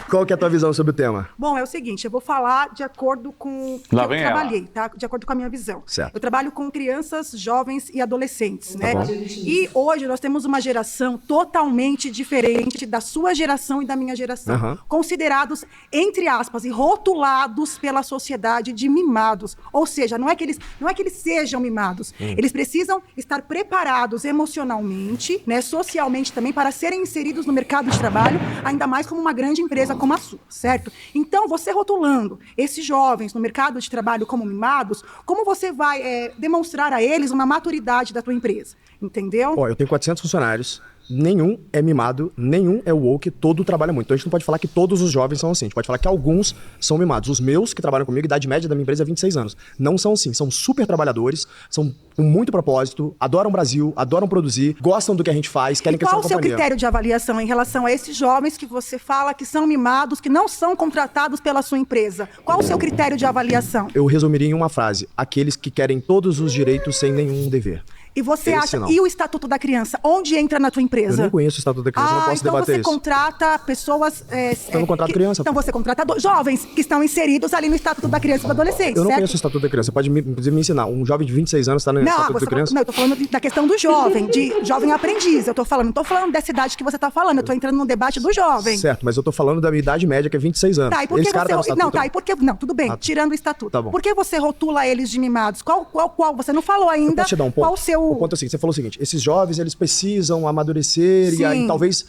Qual que é a tua visão sobre o tema? Bom, é o seguinte, eu vou falar de acordo com o que Lá eu vem trabalhei, tá? De acordo com a minha visão. Certo. Eu trabalho com crianças, jovens e adolescentes, Tá né? bom. E hoje nós temos uma geração totalmente diferente da sua geração e da minha geração. Aham. Considerados, entre aspas, e rotulados pela sociedade de mimados. Ou seja, não é que eles sejam mimados. Eles precisam estar preparados emocionalmente, né, socialmente também, para serem inseridos no mercado de trabalho, ainda mais como uma grande empresa como a sua, certo? Então, você rotulando esses jovens no mercado de trabalho como mimados, como você vai demonstrar a eles uma maturidade da tua empresa? Entendeu? Ó, eu tenho 400 funcionários, nenhum é mimado, nenhum é woke, todo trabalha muito. Então a gente não pode falar que todos os jovens são assim, a gente pode falar que alguns são mimados. Os meus que trabalham comigo, a idade média da minha empresa é 26 anos. Não são assim, são super trabalhadores, são com muito propósito, adoram o Brasil, adoram produzir, gostam do que a gente faz, querem E crescer qual na o seu companhia. critério de avaliação em relação a esses jovens que você fala que são mimados, que não são contratados pela sua empresa? Qual o seu critério de avaliação? Eu resumiria em uma frase: aqueles que querem todos os direitos sem nenhum dever. E você Esse acha, não. e o Estatuto da Criança, onde entra na tua empresa? Eu nem conheço o Estatuto da Criança, não posso então debater você isso. contrata pessoas... Eu não contrato criança. Então você contrata jovens que estão inseridos ali no Estatuto da Criança e do Adolescente, Eu não certo? conheço o Estatuto da Criança, você pode me ensinar. Um jovem de 26 anos está no Estatuto da Criança? Não, eu tô falando da questão do jovem, de jovem aprendiz. Eu tô falando, não tô falando dessa idade que você tá falando, eu tô entrando no debate do jovem. Certo, mas eu tô falando da minha idade média, que é 26 anos. Tá, e por que Esse cara tá no você... Estatuto. Não, tá, e por que... Não, tudo bem, tirando o Estatuto. Tá bom. Por que você rotula eles de mimados? Qual? Você não falou Eu ainda posso te dar um ponto? qual o seu... O ponto é o seguinte, você falou o seguinte: esses jovens, eles precisam amadurecer Sim. e aí talvez...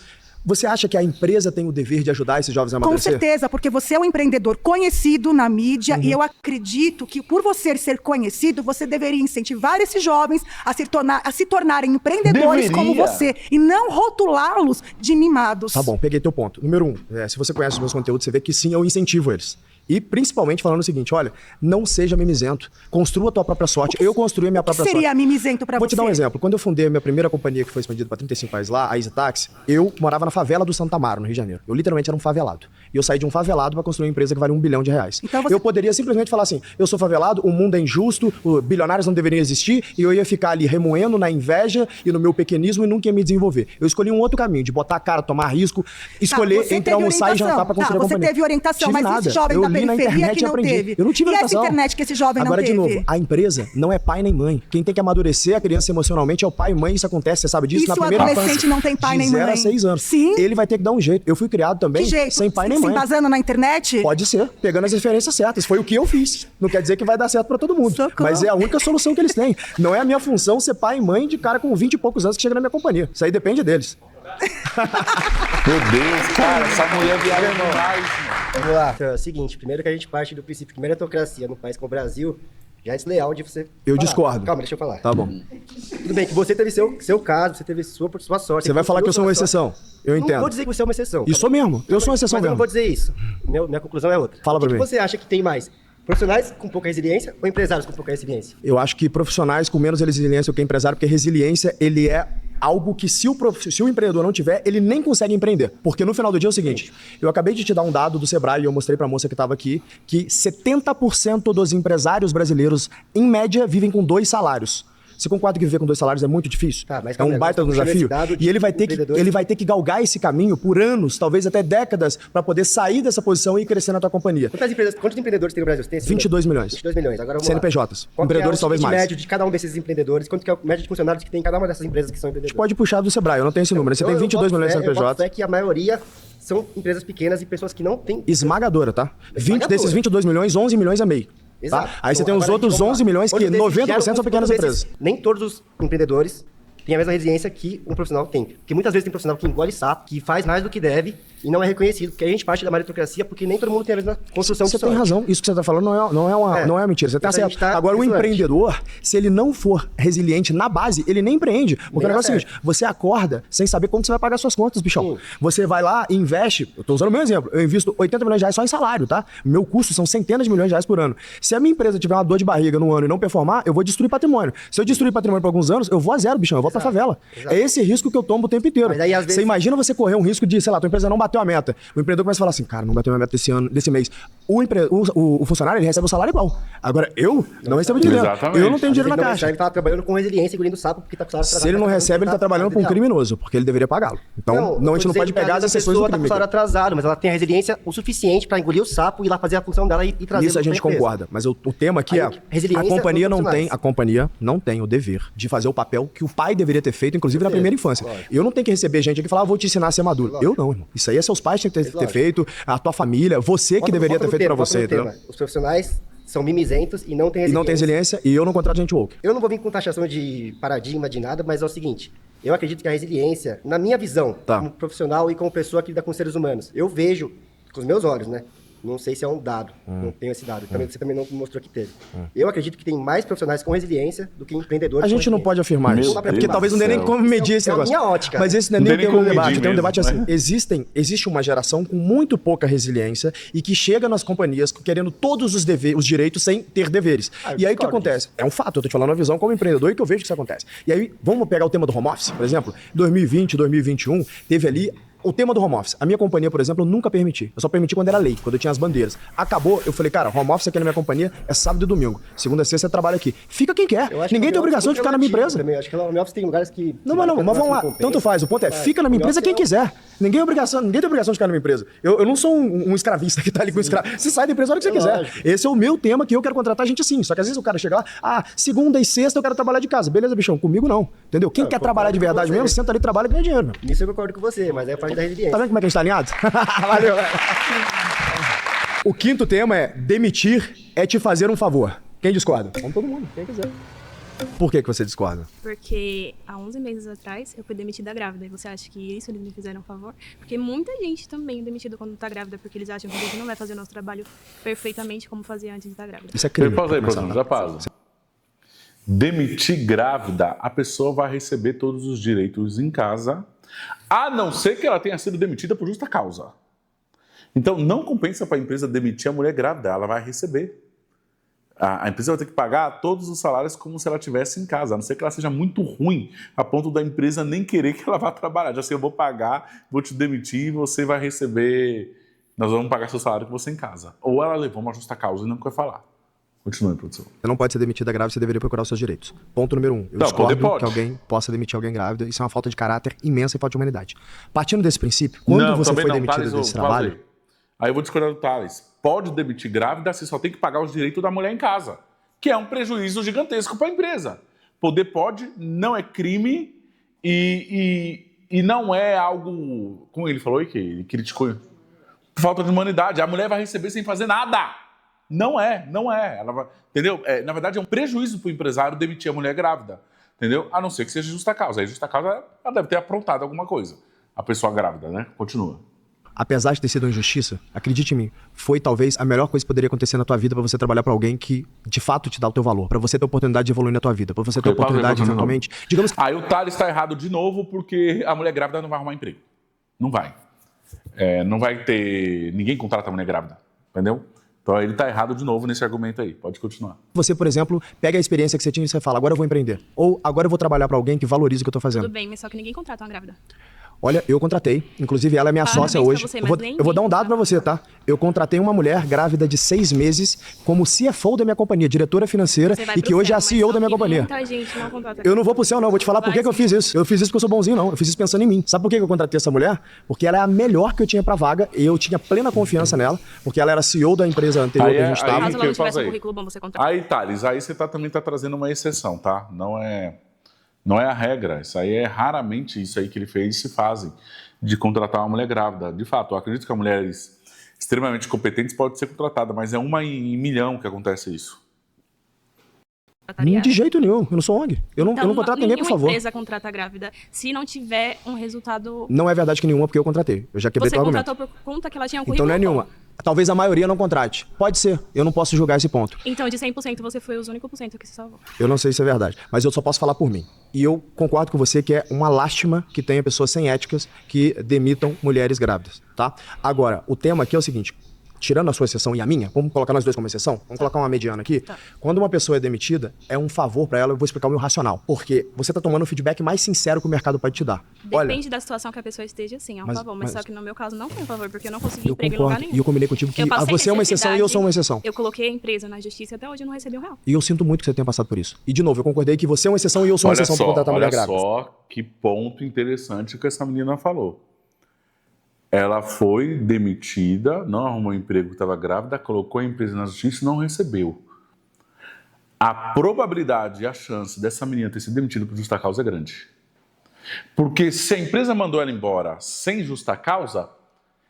Você acha que a empresa tem o dever de ajudar esses jovens a Com amadurecer? certeza, porque você é um empreendedor conhecido na mídia e eu acredito que por você ser conhecido, você deveria incentivar esses jovens a se tornarem empreendedores como você e não rotulá-los de mimados. Tá bom, peguei teu ponto. Número 1, se você conhece os meus conteúdos, você vê que sim, eu incentivo eles. E principalmente falando o seguinte: olha, não seja mimizento, construa a tua própria sorte. Eu construí a minha própria sorte. Seria mimizento pra você? Vou te dar um exemplo. Quando eu fundei a minha primeira companhia, que foi expandida para 35 países lá, a Easy Taxi, eu morava na favela do Santa Amaro, no Rio de Janeiro. Eu literalmente era um favelado. E eu saí de um favelado para construir uma empresa que vale R$1 bilhão. Então você... Eu poderia simplesmente falar assim: eu sou favelado, o mundo é injusto, os bilionários não deveriam existir, e eu ia ficar ali remoendo na inveja e no meu pequenismo e nunca ia me desenvolver. Eu escolhi um outro caminho, de botar a cara, tomar risco, escolher entre almoçar e jantar para construir a companhia. Você teve orientação, Tive mas nada. esse jovem Eu da li na periferia internet que e não aprendi. teve. Eu não tive E essa orientação. internet que esse jovem Agora, não teve? de novo, a empresa não é pai nem mãe. Quem tem que amadurecer a criança emocionalmente é o pai e mãe. Isso acontece, você sabe disso, E na se o primeira adolescente infância. não tem pai de nem 0 mãe? a 6 anos. Sim. Ele vai ter que dar um jeito. Eu fui criado também Que jeito? sem pai nem mãe. Se embasando na internet? Pode ser, pegando as referências certas. Foi o que eu fiz. Não quer dizer que vai dar certo pra todo mundo. Socorro. Mas é a única solução que eles têm. Não é a minha função ser pai e mãe de cara com 20 e poucos anos que chega na minha companhia. Isso aí depende deles. Meu Deus, cara, essa mulher viaja demais. Vamos lá, é o seguinte, primeiro que a gente parte do princípio que meritocracia num país como o Brasil já é desleal de você Eu falar. discordo. Calma, deixa eu falar. Tá bom. Tudo bem que você teve seu caso, você teve sua sorte. Você vai falar que eu sou uma exceção. Eu Não entendo. vou dizer que você é uma exceção. E sou mesmo. Eu sou uma exceção Mas eu mesmo. não vou dizer isso. Minha conclusão é outra. Fala pra O que mim. você acha que tem mais? Profissionais com pouca resiliência ou empresários com pouca resiliência? Eu acho que profissionais com menos resiliência do que empresário, porque resiliência, ele é algo que se o empreendedor não tiver, ele nem consegue empreender. Porque no final do dia é o seguinte, eu acabei de te dar um dado do Sebrae e eu mostrei pra moça que estava aqui, que 70% dos empresários brasileiros, em média, vivem com 2 salários. Você concorda que viver com 2 salários é muito difícil? Tá, mas é um baita desafio. E ele vai ter que galgar esse caminho por anos, talvez até décadas, para poder sair dessa posição e crescer na tua companhia. Quantos empreendedores tem no Brasil? Você tem 22 milhões. 22 milhões. Agora vamos CNPJs. Qual Empreendedores que é o talvez ticket mais. médio de cada um desses empreendedores? Quanto que é o médio de funcionários que tem em cada uma dessas empresas que são empreendedores? Pode puxar do Sebrae, eu não tenho esse número. Você tem 22 milhões de Eu boto CNPJs. fé que a maioria são empresas pequenas e pessoas que não têm... Esmagadora, tá? 20 desses 22 milhões, 11 milhões é MEI. Exato. Tá? Aí você tem Então, os agora outros vamos lá. 11 milhões que Todos esses 90% são pequenas todos esses- empresas. Nem todos os empreendedores tem a mesma resiliência que um profissional tem. Porque muitas vezes tem profissional que engole sapo, que faz mais do que deve e não é reconhecido. Porque a gente parte da meritocracia porque nem todo mundo tem a mesma construção Você tem razão. Isso que você está falando não é uma mentira. Você está certo. Agora, o empreendedor, se ele não for resiliente na base, ele nem empreende. Porque o negócio é o seguinte, você acorda sem saber como você vai pagar suas contas, bichão. Você vai lá e investe, eu estou usando o meu exemplo, eu invisto 80 milhões de reais só em salário, tá? Meu custo são centenas de milhões de reais por ano. Se a minha empresa tiver uma dor de barriga no ano e não performar, eu vou destruir patrimônio. Se eu destruir patrimônio por alguns anos, eu vou a zero, bichão, eu vou pra favela. É esse risco que eu tomo o tempo inteiro. Mas daí, às vezes... Você imagina você correr um risco de, sei lá, tua empresa não bateu a meta. O empreendedor começa a falar assim, cara, não bateu a meta desse mês. O funcionário, ele recebe o salário igual. Agora, eu não recebo dinheiro. Eu não tenho dinheiro na caixa. Ele tá trabalhando com resiliência, engolindo sapo, porque tá com salário atrasado. Se ele não recebe, ele tá trabalhando com um criminoso, porque ele deveria pagá-lo. Então, a gente não pode pegar as exceções do crime. Tá com salário atrasado, mas ela tem a resiliência o suficiente pra engolir o sapo e ir lá fazer a função dela e trazer. Isso a gente concorda, mas o tema aqui é a companhia não tem o dever de fazer o papel que o pai deveria ter feito, inclusive na primeira infância. Eu não tenho que receber gente aqui e falar, vou te ensinar a ser maduro. Eu não, irmão. Isso aí é seus pais que têm que ter feito, a tua família, você que deveria ter feito pra você. Os profissionais são mimizentos e não têm resiliência. E não tem resiliência e eu não contrato gente woke. Eu não vou vir com taxação de paradigma de nada, mas é o seguinte, eu acredito que a resiliência, na minha visão, como profissional e como pessoa que lida com seres humanos, eu vejo com os meus olhos, né? Não sei se é um dado, não tenho esse dado. Você também não mostrou que teve. Eu acredito que tem mais profissionais com resiliência do que empreendedores. A gente não pode afirmar isso. Porque talvez não dê nem como medir esse negócio. É a minha ótica. Mas esse não é nem o tema do debate. Tem um debate assim. Existe uma geração com muito pouca resiliência e que chega nas companhias querendo todos os direitos sem ter deveres. E aí o que acontece? É um fato, eu tô te falando uma visão como empreendedor e que eu vejo que isso acontece. E aí, vamos pegar o tema do home office, por exemplo. 2020, 2021, teve ali o tema do home office. A minha companhia, por exemplo, eu nunca permiti. Eu só permiti quando era lei, quando eu tinha as bandeiras. Acabou, eu falei, cara, home office aqui na minha companhia é sábado e domingo. Segunda a sexta você trabalha aqui. Fica quem quer. Ninguém tem obrigação de ficar na minha empresa. Também. Acho que home office tem lugares que... Não, mas vamos lá. Tanto faz. O ponto é, fica na minha empresa quem quiser. Ninguém tem obrigação de ficar na minha empresa. Eu não sou um escravista que tá ali com escravo. Você sai da empresa a hora que você quiser. Esse é o meu tema, que eu quero contratar gente assim. Só que às vezes o cara chega lá, segunda e sexta eu quero trabalhar de casa. Beleza, bichão, comigo não. Entendeu? Quem quer trabalhar de verdade mesmo, senta ali, trabalha e ganha dinheiro. Nisso eu concordo com você, mas é parte da resiliência. Tá vendo como é que a gente tá alinhado? Valeu, velho. O quinto tema é demitir é te fazer um favor. Quem discorda? Vamos todo mundo, quem quiser. Por que você discorda? Porque há 11 meses atrás eu fui demitida grávida. E você acha que isso eles me fizeram um favor? Porque muita gente também é demitida quando tá grávida, porque eles acham que a gente não vai fazer o nosso trabalho perfeitamente como fazia antes de estar grávida. Isso é crime. Pausa aí, professor, já pausa. Demitir grávida, a pessoa vai receber todos os direitos em casa, a não ser que ela tenha sido demitida por justa causa. Então, não compensa para a empresa demitir a mulher grávida, ela vai receber. A empresa vai ter que pagar todos os salários como se ela estivesse em casa, a não ser que ela seja muito ruim, a ponto da empresa nem querer que ela vá trabalhar. Já sei, eu vou pagar, vou te demitir e você vai receber, nós vamos pagar seu salário com você em casa. Ou ela levou uma justa causa e não quer falar. Continue, produção. Você não pode ser demitida grávida, você deveria procurar os seus direitos. Ponto número 1. Eu discordo que alguém possa demitir alguém grávida. Isso é uma falta de caráter imensa e falta de humanidade. Partindo desse princípio, quando você foi demitido desse trabalho... Aí eu vou discordar do Thales. Pode demitir grávida, você só tem que pagar os direitos da mulher em casa, que é um prejuízo gigantesco para a empresa. Poder pode, não é crime e não é algo, como ele falou aí, que ele criticou, falta de humanidade. A mulher vai receber sem fazer nada. Não é. Ela vai, entendeu? Na verdade, é um prejuízo para o empresário demitir a mulher grávida, entendeu? A não ser que seja justa causa. Aí, justa causa, ela deve ter aprontado alguma coisa. A pessoa grávida, né? Continua. Apesar de ter sido uma injustiça, acredite em mim, foi talvez a melhor coisa que poderia acontecer na tua vida para você trabalhar para alguém que de fato te dá o teu valor, para você ter a oportunidade de evoluir na tua vida, para você ter a oportunidade eventualmente, digamos que... Aí o Thales está errado de novo porque a mulher grávida não vai arrumar emprego. Não vai. Não vai ter... Ninguém contrata a mulher grávida, entendeu? Então ele está errado de novo nesse argumento aí. Pode continuar. Você, por exemplo, pega a experiência que você tinha e você fala, agora eu vou empreender. Ou agora eu vou trabalhar para alguém que valorize o que eu estou fazendo. Tudo bem, mas só que ninguém contrata uma grávida. Olha, eu contratei, inclusive ela é minha sócia hoje. Eu vou dar um dado pra você, tá? Eu contratei uma mulher grávida de 6 meses como CFO da minha companhia, diretora financeira, e que hoje é a CEO da minha companhia. Muita gente não contrata. Eu não vou pro céu, não. Eu vou te falar por que eu fiz isso. Eu fiz isso porque eu sou bonzinho, não. Eu fiz isso pensando em mim. Sabe por que eu contratei essa mulher? Porque ela é a melhor que eu tinha pra vaga e eu tinha plena confiança nela, porque ela era CEO da empresa anterior que a gente estava. Caso ela não tivesse um currículo bom, você contrata. Aí, Thales, aí você também tá trazendo uma exceção, tá? Não é a regra. Isso aí é raramente isso aí que ele fez se fazem. De contratar uma mulher grávida. De fato, eu acredito que mulheres extremamente competentes podem ser contratadas, mas é 1 em 1.000.000 que acontece isso. De jeito nenhum, eu não sou ONG. Eu não contrato ninguém, por favor. Nenhuma empresa contrata grávida se não tiver um resultado... Não é verdade que nenhuma, porque eu contratei. Eu já quebrei teu argumento. Você contratou por conta que ela tinha um Então não é nenhuma. Talvez a maioria não contrate. Pode ser. Eu não posso julgar esse ponto. Então, de 100%, você foi os únicos % que se salvou. Eu não sei se é verdade, mas eu só posso falar por mim. E eu concordo com você que é uma lástima que tenha pessoas sem éticas que demitam mulheres grávidas, tá? Agora, o tema aqui é o seguinte... Tirando a sua exceção e a minha, vamos colocar nós dois como exceção? Vamos colocar uma mediana aqui. Quando uma pessoa é demitida, é um favor para ela, eu vou explicar o meu racional. Porque você tá tomando o feedback mais sincero que o mercado pode te dar. Depende da situação que a pessoa esteja, sim, é um favor. Mas só que no meu caso não foi um favor, porque eu não consegui emprego em lugar nenhum. E eu combinei contigo que você é uma exceção e eu sou uma exceção. Eu coloquei a empresa na justiça e até hoje eu não recebi R$1. E eu sinto muito que você tenha passado por isso. E de novo, eu concordei que você é uma exceção e eu sou uma exceção para contratar mulher grávida. Olha só que ponto interessante que essa menina falou. Ela foi demitida, não arrumou emprego, estava grávida, colocou a empresa na justiça e não recebeu. A probabilidade e a chance dessa menina ter sido demitida por justa causa é grande. Porque se a empresa mandou ela embora sem justa causa,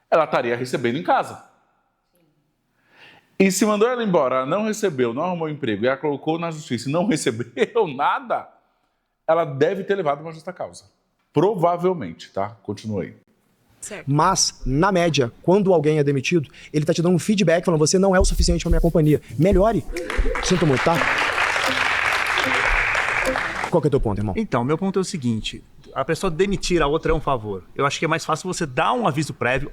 ela estaria recebendo em casa. E se mandou ela embora, ela não recebeu, não arrumou emprego, e ela colocou na justiça e não recebeu nada, ela deve ter levado uma justa causa. Provavelmente, tá? Continue aí. Certo. Mas, na média, quando alguém é demitido, ele tá te dando um feedback falando, você não é o suficiente pra minha companhia. Melhore. Sinto muito, tá? Qual que é o teu ponto, irmão? Então, meu ponto é o seguinte, a pessoa demitir a outra é um favor. Eu acho que é mais fácil você dar um aviso prévio,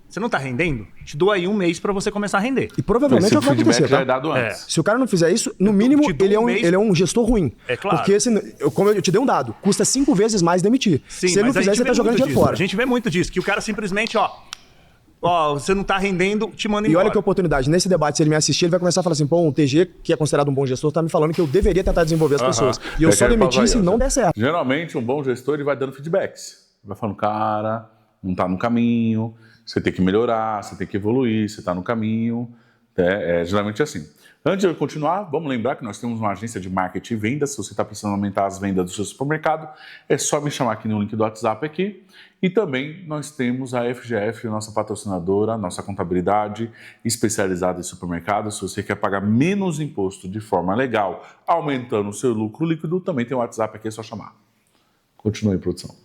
você não tá rendendo? Te dou aí 1 mês pra você começar a render. E provavelmente é o que vai acontecer, tá? É dado antes. Se o cara não fizer isso, no mínimo, ele é um gestor ruim. É claro. Porque, como eu te dei um dado, custa 5 vezes mais demitir. Sim, se ele não fizer, você tá jogando dinheiro fora. A gente vê muito disso, que o cara simplesmente, você não tá rendendo, te manda embora. E olha que oportunidade. Nesse debate, se ele me assistir, ele vai começar a falar assim, pô, um TG, que é considerado um bom gestor, tá me falando que eu deveria tentar desenvolver as pessoas. E eu só demiti se não der certo. Geralmente, um bom gestor, ele vai dando feedbacks. Vai falando, cara, não tá no caminho, você tem que melhorar, você tem que evoluir, você tá no caminho. Geralmente é assim. Antes de eu continuar, vamos lembrar que nós temos uma agência de marketing e vendas. Se você está precisando aumentar as vendas do seu supermercado, é só me chamar aqui no link do WhatsApp aqui. E também nós temos a FGF, nossa patrocinadora, nossa contabilidade especializada em supermercados. Se você quer pagar menos imposto de forma legal, aumentando o seu lucro líquido, também tem o WhatsApp aqui, é só chamar. Continue, produção.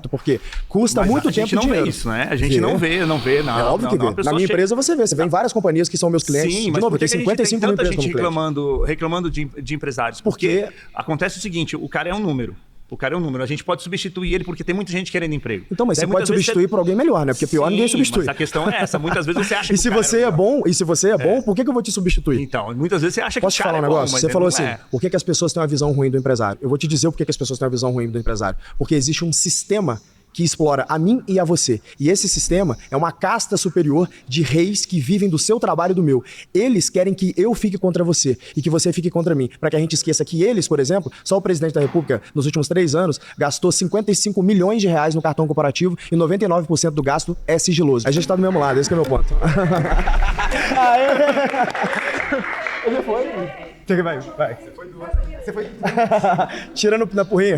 Porque custa muito tempo e dinheiro. A gente não vê isso, né? A gente não vê nada. É óbvio que vê. Na minha empresa você vê. Você vê em várias companhias que são meus clientes. Sim, de novo, eu tenho 55 mil empresas como cliente. Reclamando de empresários. Porque acontece o seguinte, o cara é um número. A gente pode substituir ele porque tem muita gente querendo emprego. Então, mas você pode substituir por alguém melhor, né? Porque pior ninguém substitui. Mas a questão é essa. Muitas vezes você acha que se você é bom, por que eu vou te substituir? Então, muitas vezes você acha que Posso te falar um negócio? Você falou assim, por que as pessoas têm uma visão ruim do empresário? Eu vou te dizer por que as pessoas têm uma visão ruim do empresário. Porque existe um sistema que explora a mim e a você. E esse sistema é uma casta superior de reis que vivem do seu trabalho e do meu. Eles querem que eu fique contra você e que você fique contra mim. Para que a gente esqueça que eles, por exemplo, só o presidente da República, nos últimos 3 anos, gastou 55 milhões de reais no cartão corporativo e 99% do gasto é sigiloso. A gente tá do mesmo lado, esse que é o meu ponto. Ele foi? Vai. Você foi. Tirando na porrinha.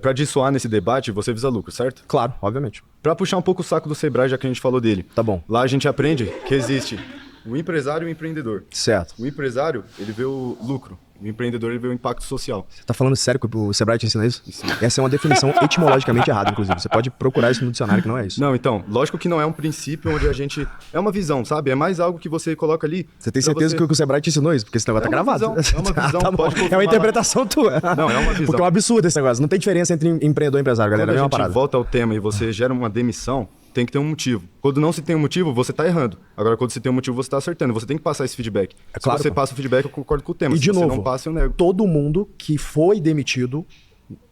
Pra dissuar nesse debate, você visa lucro, certo? Claro, obviamente. Pra puxar um pouco o saco do Sebrae, já que a gente falou dele. Tá bom. Lá a gente aprende que existe o empresário e o empreendedor. Certo. O empresário, ele vê o lucro. O empreendedor, ele vê o impacto social. Você tá falando sério que o Sebrae te ensina isso? Essa é uma definição etimologicamente errada, inclusive. Você pode procurar isso no dicionário, que não é isso. Não, então, lógico que não é um princípio onde a gente... É uma visão, sabe? É mais algo que você coloca ali... Você tem certeza que o Sebrae te ensinou isso? Porque esse negócio tá gravado. É uma visão, tá é uma interpretação tua. Não, é uma visão. Porque é um absurdo esse negócio. Não tem diferença entre empreendedor e empresário, galera. Quando a gente volta ao tema e você gera uma demissão, tem que ter um motivo. Quando não se tem um motivo, você tá errando. Agora, quando você tem um motivo, você tá acertando. Você tem que passar esse feedback. Claro, se você passa o feedback, eu concordo com o tema. E de novo, você não passa, eu nego. Todo mundo que foi demitido...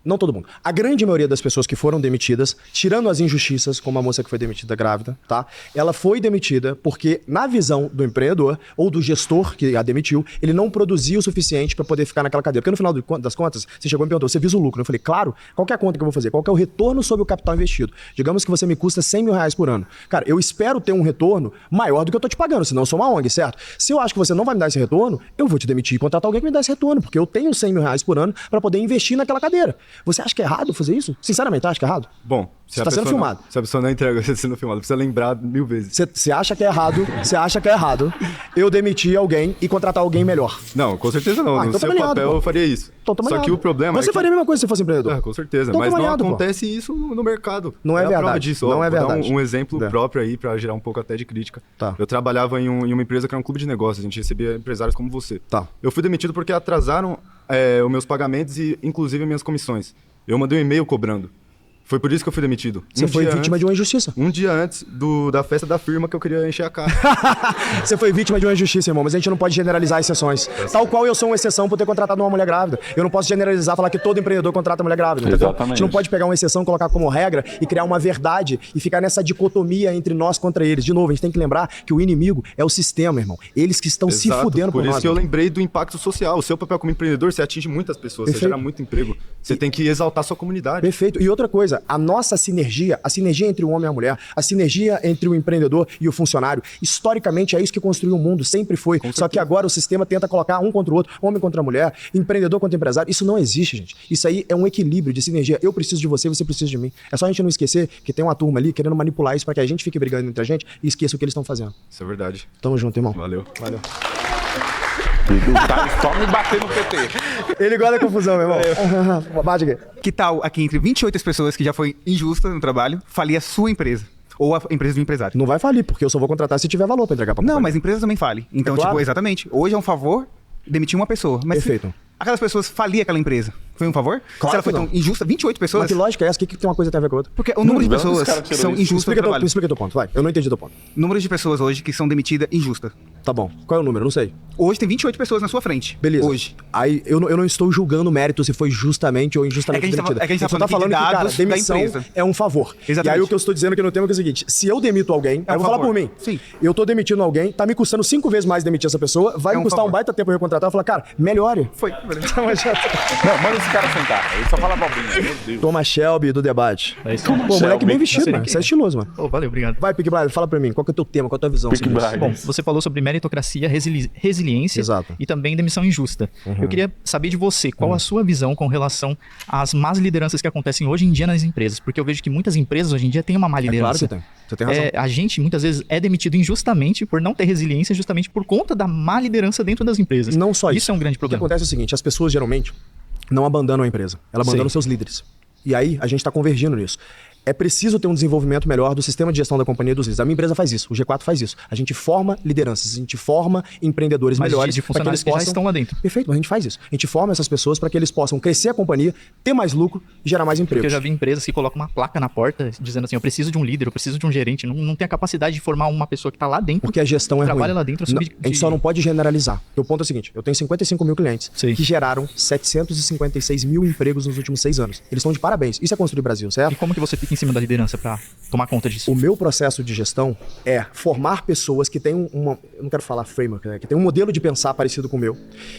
Não todo mundo. A grande maioria das pessoas que foram demitidas, tirando as injustiças, como a moça que foi demitida grávida, tá? Ela foi demitida porque, na visão do empreendedor ou do gestor que a demitiu, ele não produzia o suficiente para poder ficar naquela cadeira. Porque no final das contas, você chegou e me perguntou, você visa o lucro? Eu falei, claro, qual que é a conta que eu vou fazer? Qual que é o retorno sobre o capital investido? Digamos que você me custa 100 mil reais por ano. Cara, eu espero ter um retorno maior do que eu tô te pagando, senão eu sou uma ONG, certo? Se eu acho que você não vai me dar esse retorno, eu vou te demitir e contratar alguém que me dá esse retorno, porque eu tenho 100 mil reais por ano para poder investir naquela cadeira. Você acha que é errado fazer isso? Sinceramente, acha que é errado? Bom, Você tá sendo filmado. Se a pessoa não entrega, você tá sendo filmado. Precisa lembrar 1000 vezes. Você acha que é errado eu demitir alguém e contratar alguém melhor? Não, com certeza não. No seu papel eu faria isso. Só que o problema Você faria a mesma coisa se fosse empreendedor. Com certeza. Mas não acontece isso no mercado. Não é verdade. Não é verdade. Vou dar um exemplo próprio aí pra gerar um pouco até de crítica. Tá. Eu trabalhava em uma empresa que era um clube de negócios. A gente recebia empresários como você. Tá. Eu fui demitido porque atrasaram os meus pagamentos e inclusive as minhas comissões. Eu mandei um e-mail cobrando. Foi por isso que eu fui demitido. Você foi vítima de uma injustiça. Um dia antes da festa da firma que eu queria encher a cara. Você foi vítima de uma injustiça, irmão, mas a gente não pode generalizar exceções. Tal qual eu sou uma exceção por ter contratado uma mulher grávida. Eu não posso generalizar, falar que todo empreendedor contrata mulher grávida. Exatamente. A gente não pode pegar uma exceção, colocar como regra e criar uma verdade e ficar nessa dicotomia entre nós contra eles. De novo, a gente tem que lembrar que o inimigo é o sistema, irmão. Eles que estão se fudendo por nós. Por isso que eu lembrei do impacto social. O seu papel como empreendedor, você atinge muitas pessoas, Perfeito. Você gera muito emprego. Você tem que exaltar a sua comunidade. Perfeito. E outra coisa, a nossa a sinergia entre o homem e a mulher, a sinergia entre o empreendedor e o funcionário, historicamente é isso que construiu o mundo, sempre foi. Só que agora o sistema tenta colocar um contra o outro, homem contra a mulher, empreendedor contra empresário. Isso não existe, gente. Isso aí é um equilíbrio de sinergia. Eu preciso de você, você precisa de mim. É só a gente não esquecer que tem uma turma ali querendo manipular isso para que a gente fique brigando entre a gente e esqueça o que eles estão fazendo. Isso é verdade. Tamo junto, irmão. Valeu. O Thales só me bater no PT. Ele gosta da confusão, meu irmão. Bate aqui. Que tal aqui entre 28 pessoas que já foi injusta no trabalho, falir a sua empresa? Ou a empresa do empresário? Não vai falir, porque eu só vou contratar se tiver valor pra entregar pra companhia. Não, mas empresas também falem. Então, claro. Exatamente. Hoje é um favor demitir uma pessoa. Mas Perfeito. Aquelas pessoas faliam aquela empresa. Foi um favor? Claro. Se ela foi tão injusta, 28 pessoas. Mas que lógica é essa? O que tem uma coisa a ver com a outra? Porque o número de pessoas que são injustas no trabalho. Explica teu ponto, vai. Eu não entendi teu ponto. Número de pessoas hoje que são demitidas injusta. Tá bom. Qual é o número? Não sei. Hoje tem 28 pessoas na sua frente. Beleza. Hoje. Aí eu não estou julgando o mérito se foi justamente ou injustamente demitida. É que a gente tá falando que, cara, demissão é um favor. Exatamente. E aí o que eu estou dizendo aqui no tema é o seguinte: se eu demito alguém, aí eu vou falar por mim. Sim. Eu tô demitindo alguém, tá me custando 5 vezes mais demitir essa pessoa, vai me custar um baita tempo eu recontratar. Eu falar, cara, melhore. Foi. Não, manda esse cara sentar. Ele só fala bobinha, meu Deus. Thomas Shelby do debate. É isso. Pô, moleque bem vestido, mano. Isso é estiloso, mano. Oh, valeu, obrigado. Vai, Pique Brian, fala pra mim, qual que é o teu tema, qual é a tua visão? Bom, você falou sobre meritocracia, resiliência Exato. e também demissão injusta. Eu queria saber de você, qual a sua visão com relação às más lideranças que acontecem hoje em dia nas empresas? Porque eu vejo que muitas empresas hoje em dia têm uma má liderança. Claro que tem. Você tem razão. A gente muitas vezes é demitido injustamente por não ter resiliência, justamente por conta da má liderança dentro das empresas. Não só isso. Isso é um grande problema. O que acontece é o seguinte, as pessoas geralmente não abandonam a empresa, elas abandonam seus líderes. E aí a gente está convergindo nisso. É preciso ter um desenvolvimento melhor do sistema de gestão da companhia dos líderes. A minha empresa faz isso, o G4 faz isso. A gente forma lideranças, a gente forma empreendedores melhores. De funcionários que já estão lá dentro. Perfeito, a gente faz isso. A gente forma essas pessoas para que eles possam crescer a companhia, ter mais lucro e gerar mais empregos. Porque eu já vi empresas que colocam uma placa na porta dizendo assim, eu preciso de um líder, eu preciso de um gerente. Não tem a capacidade de formar uma pessoa que está lá dentro. Porque a gestão é ruim. Trabalha lá dentro. A gente só não pode generalizar. O ponto é o seguinte, eu tenho 55 mil clientes que geraram 756 mil empregos nos últimos 6 anos. Eles estão de parabéns. Isso é construir Brasil, certo? E como que você fica em cima da liderança para tomar conta disso? O meu processo de gestão é formar pessoas que têm eu não quero falar framework, né? Que tem um modelo de pensar parecido com o meu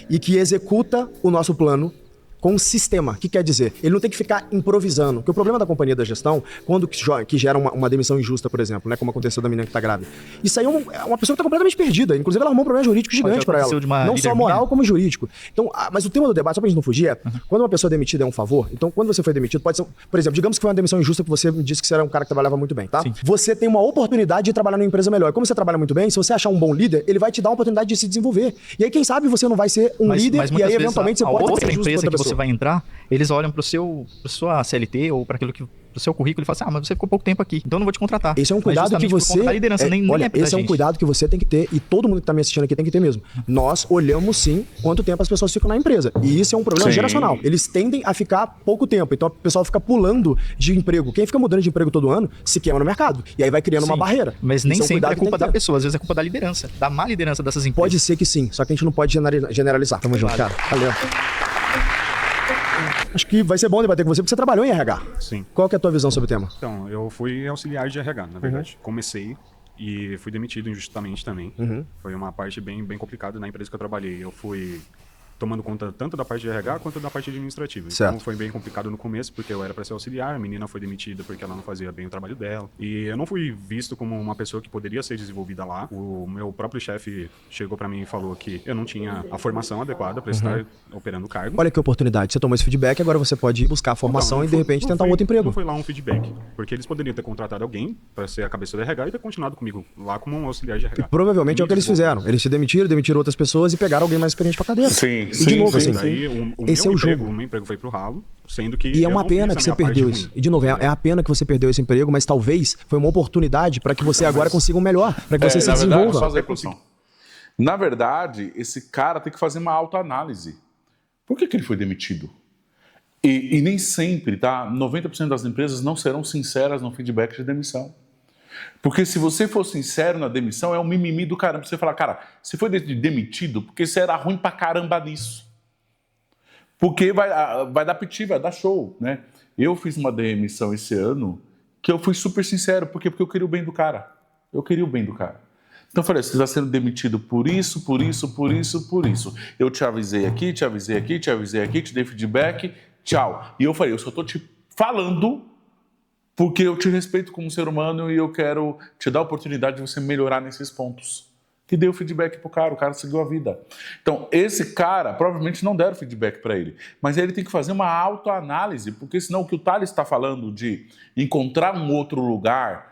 e que executa o nosso plano com um sistema. O que quer dizer? Ele não tem que ficar improvisando. Porque o problema da companhia da gestão, quando que gera uma demissão injusta, por exemplo, né, como aconteceu da menina que está grávida. Isso aí é uma pessoa que está completamente perdida. Inclusive, ela arrumou um problema jurídico gigante para ela. Não só moral, como jurídico. Então, mas o tema do debate, só para a gente não fugir, quando uma pessoa demitida é um favor, então quando você foi demitido, pode ser, por exemplo, digamos que foi uma demissão injusta que você me disse que você era um cara que trabalhava muito bem, tá? Sim. Você tem uma oportunidade de trabalhar numa empresa melhor. Como você trabalha muito bem, se você achar um bom líder, ele vai te dar uma oportunidade de se desenvolver. E aí, quem sabe, você não vai ser um líder e aí, eventualmente, você pode ser outra justo empresa que você vai entrar, eles olham para sua CLT ou para aquilo que pro seu currículo e fala assim, mas você ficou pouco tempo aqui, então eu não vou te contratar. Esse é um cuidado que você... esse é um cuidado que você tem que ter e todo mundo que tá me assistindo aqui tem que ter mesmo. Nós olhamos sim quanto tempo as pessoas ficam na empresa. E isso é um problema geracional. Eles tendem a ficar pouco tempo. Então o pessoal fica pulando de emprego. Quem fica mudando de emprego todo ano se queima no mercado. E aí vai criando uma barreira. Mas nem sempre é culpa da pessoa, às vezes é culpa da liderança, da má liderança dessas empresas. Pode ser que sim, só que a gente não pode generalizar. Tamo junto, cara. Valeu. Acho que vai ser bom debater com você, porque você trabalhou em RH. Sim. Qual que é a tua visão sobre o tema? Então, eu fui auxiliar de RH, na verdade. Comecei e fui demitido injustamente também. Foi uma parte bem complicada na empresa que eu trabalhei. Eu fui tomando conta tanto da parte de RH quanto da parte administrativa. Certo. Então foi bem complicado no começo, porque eu era para ser auxiliar, a menina foi demitida porque ela não fazia bem o trabalho dela. E eu não fui visto como uma pessoa que poderia ser desenvolvida lá. O meu próprio chefe chegou para mim e falou que eu não tinha a formação adequada para estar operando o cargo. Olha que oportunidade. Você tomou esse feedback, agora você pode buscar a formação e de repente tentar um outro emprego. Não foi lá um feedback, porque eles poderiam ter contratado alguém para ser a cabeça do RH e ter continuado comigo lá como um auxiliar de RH. E provavelmente é o que eles fizeram. Eles te demitiram outras pessoas e pegaram alguém mais experiente pra cadeira. Sim, e de novo, assim, daí, esse é o jogo. O meu emprego foi pro ralo, sendo que e é uma pena que você perdeu isso. E de novo, é a pena que você perdeu esse emprego, mas talvez foi uma oportunidade para que você agora consiga um melhor, para que você se desenvolva. Na verdade, esse cara tem que fazer uma autoanálise. Por que ele foi demitido? E nem sempre, tá? 90% das empresas não serão sinceras no feedback de demissão. Porque se você for sincero na demissão, é um mimimi do caramba. Você fala, cara, você foi demitido porque você era ruim pra caramba nisso. Porque vai dar piti, vai dar show, né? Eu fiz uma demissão esse ano que eu fui super sincero. Por quê? Porque eu queria o bem do cara. Eu queria o bem do cara. Então eu falei, você está sendo demitido por isso, por isso, por isso, por isso. Eu te avisei aqui, te avisei aqui, te avisei aqui, te dei feedback, tchau. E eu falei, eu só estou te falando porque eu te respeito como ser humano e eu quero te dar a oportunidade de você melhorar nesses pontos. Que deu feedback pro cara, o cara seguiu a vida. Então, esse cara, provavelmente não deram feedback para ele, mas ele tem que fazer uma autoanálise, porque senão o que o Thales está falando de encontrar um outro lugar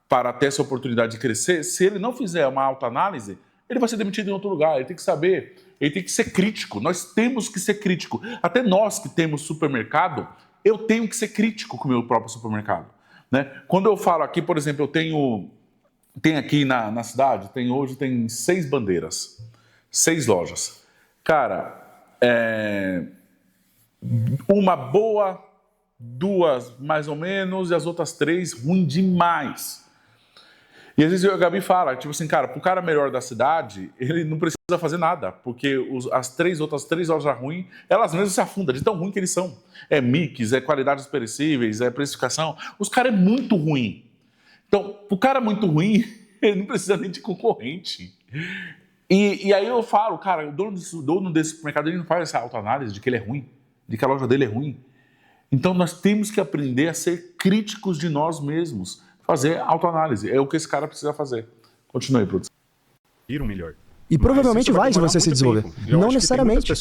para ter essa oportunidade de crescer, se ele não fizer uma autoanálise, ele vai ser demitido em outro lugar. Ele tem que saber, ele tem que ser crítico. Nós temos que ser crítico. Até nós que temos supermercado, eu tenho que ser crítico com o meu próprio supermercado, né? Quando eu falo aqui, por exemplo, tem aqui na cidade, hoje tem 6 bandeiras, 6 lojas. Cara, uma boa, 2 mais ou menos, e as outras 3 ruim demais. E às vezes a Gabi fala, tipo assim, cara, pro cara melhor da cidade, ele não precisa fazer nada, porque as outras três lojas ruins, elas mesmas se afundam de tão ruim que eles são. É mix, é qualidades perecíveis, é precificação. Os caras é muito ruim. Então, pro cara muito ruim, ele não precisa nem de concorrente. E aí eu falo, cara, o dono desse supermercado, ele não faz essa autoanálise de que ele é ruim, de que a loja dele é ruim. Então nós temos que aprender a ser críticos de nós mesmos. Fazer autoanálise. É o que esse cara precisa fazer. Continue, produção. Ir o melhor. E provavelmente vai se você se desenvolver. Não necessariamente.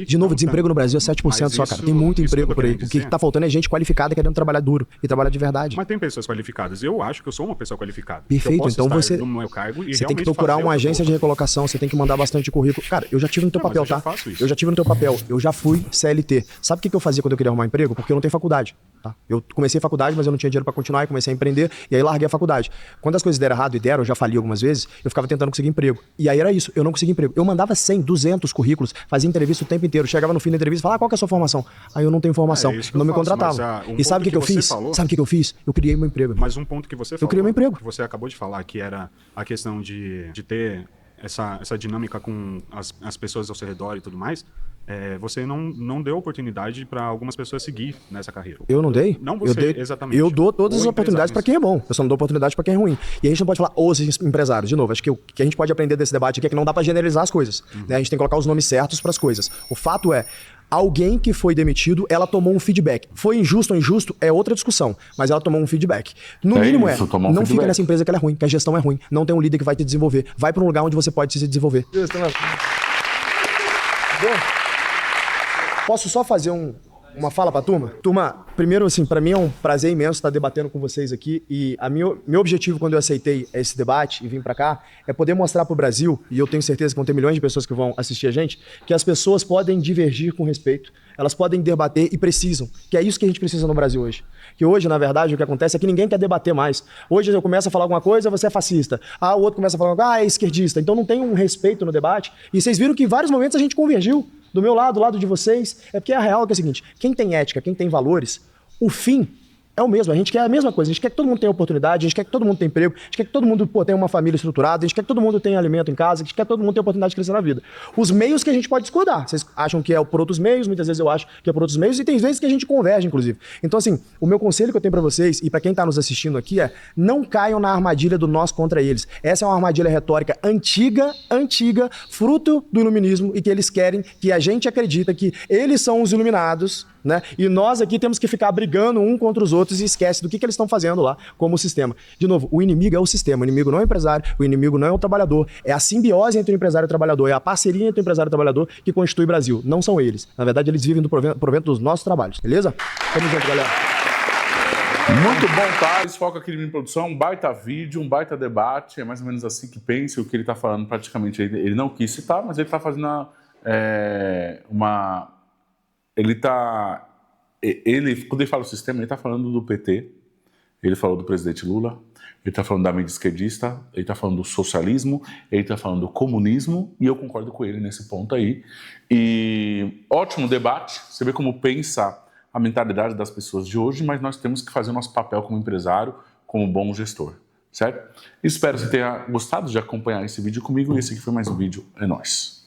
De novo, desemprego no Brasil é 7% só, cara. Tem muito emprego por aí. O que está faltando é gente qualificada querendo trabalhar duro e trabalhar de verdade. Mas tem pessoas qualificadas. Eu acho que eu sou uma pessoa qualificada. Perfeito. Então você tem que procurar uma agência de recolocação, você tem que mandar bastante currículo. Cara, eu já tive no teu papel, tá? Eu já tive no teu papel. Eu já fui CLT. Sabe o que eu fazia quando eu queria arrumar emprego? Porque eu não tenho faculdade. Tá? Eu comecei faculdade, mas eu não tinha dinheiro para continuar e comecei a empreender, e aí larguei a faculdade. Quando as coisas deram errado e deram, eu já falei algumas vezes, eu ficava tentando conseguir emprego. E aí era isso, eu não conseguia emprego. Eu mandava 100, 200 currículos, fazia entrevista o tempo inteiro, chegava no fim da entrevista e falava, qual que é a sua formação? Aí eu não tenho formação, não me contratavam. E sabe o que eu fiz? Sabe o que eu fiz? Eu criei meu emprego. Mas um ponto que você falou, eu criei meu emprego. Que você acabou de falar, que era a questão de ter essa dinâmica com as pessoas ao seu redor e tudo mais, você não deu oportunidade para algumas pessoas seguir nessa carreira. Eu não dei? Não você, exatamente. Eu dou todas as oportunidades para quem é bom. Eu só não dou oportunidade para quem é ruim. E a gente não pode falar os empresários. De novo, acho que o que a gente pode aprender desse debate aqui é que não dá para generalizar as coisas. Né? A gente tem que colocar os nomes certos para as coisas. O fato é, alguém que foi demitido, ela tomou um feedback. Foi injusto ou injusto é outra discussão, mas ela tomou um feedback. No mínimo não fica nessa empresa que ela é ruim, que a gestão é ruim. Não tem um líder que vai te desenvolver. Vai para um lugar onde você pode se desenvolver. Posso só fazer uma fala pra turma? Turma, primeiro, assim, pra mim é um prazer imenso estar debatendo com vocês aqui e meu objetivo quando eu aceitei esse debate e vim pra cá é poder mostrar pro Brasil, e eu tenho certeza que vão ter milhões de pessoas que vão assistir a gente, que as pessoas podem divergir com respeito, elas podem debater e precisam, que é isso que a gente precisa no Brasil hoje. Que hoje, na verdade, o que acontece é que ninguém quer debater mais. Hoje eu começo a falar alguma coisa, você é fascista. O outro começa a falar, é esquerdista. Então não tem um respeito no debate. E vocês viram que em vários momentos a gente convergiu. Do meu lado, do lado de vocês. É porque a real é o seguinte, quem tem ética, quem tem valores, o fim É o mesmo, a gente quer a mesma coisa, a gente quer que todo mundo tenha oportunidade, a gente quer que todo mundo tenha emprego, a gente quer que todo mundo tenha uma família estruturada, a gente quer que todo mundo tenha alimento em casa, a gente quer que todo mundo tenha oportunidade de crescer na vida. Os meios que a gente pode discordar, vocês acham que é por outros meios, muitas vezes eu acho que é por outros meios, e tem vezes que a gente converge, inclusive. Então, assim, o meu conselho que eu tenho pra vocês, e pra quem tá nos assistindo aqui, é não caiam na armadilha do nós contra eles. Essa é uma armadilha retórica antiga, fruto do iluminismo, e que eles querem que a gente acredita que eles são os iluminados, né? E nós aqui temos que ficar brigando um contra os outros e esquece do que eles estão fazendo lá como sistema. De novo, o inimigo é o sistema, o inimigo não é o empresário, o inimigo não é o trabalhador, é a simbiose entre o empresário e o trabalhador, é a parceria entre o empresário e o trabalhador que constitui o Brasil. Não são eles. Na verdade, eles vivem do provento dos nossos trabalhos, beleza? Tamo junto, galera. Muito bom, Thales. Foca aqui em produção, um baita vídeo, um baita debate. É mais ou menos assim que pense o que ele está falando. Praticamente ele não quis citar, mas ele está fazendo quando ele fala o sistema, ele está falando do PT, ele falou do presidente Lula, ele está falando da mídia esquerdista, ele está falando do socialismo, ele está falando do comunismo, e eu concordo com ele nesse ponto aí. E ótimo debate, você vê como pensa a mentalidade das pessoas de hoje, mas nós temos que fazer o nosso papel como empresário, como bom gestor, certo? Espero que você tenha gostado de acompanhar esse vídeo comigo, e esse aqui foi mais um vídeo. É nóis!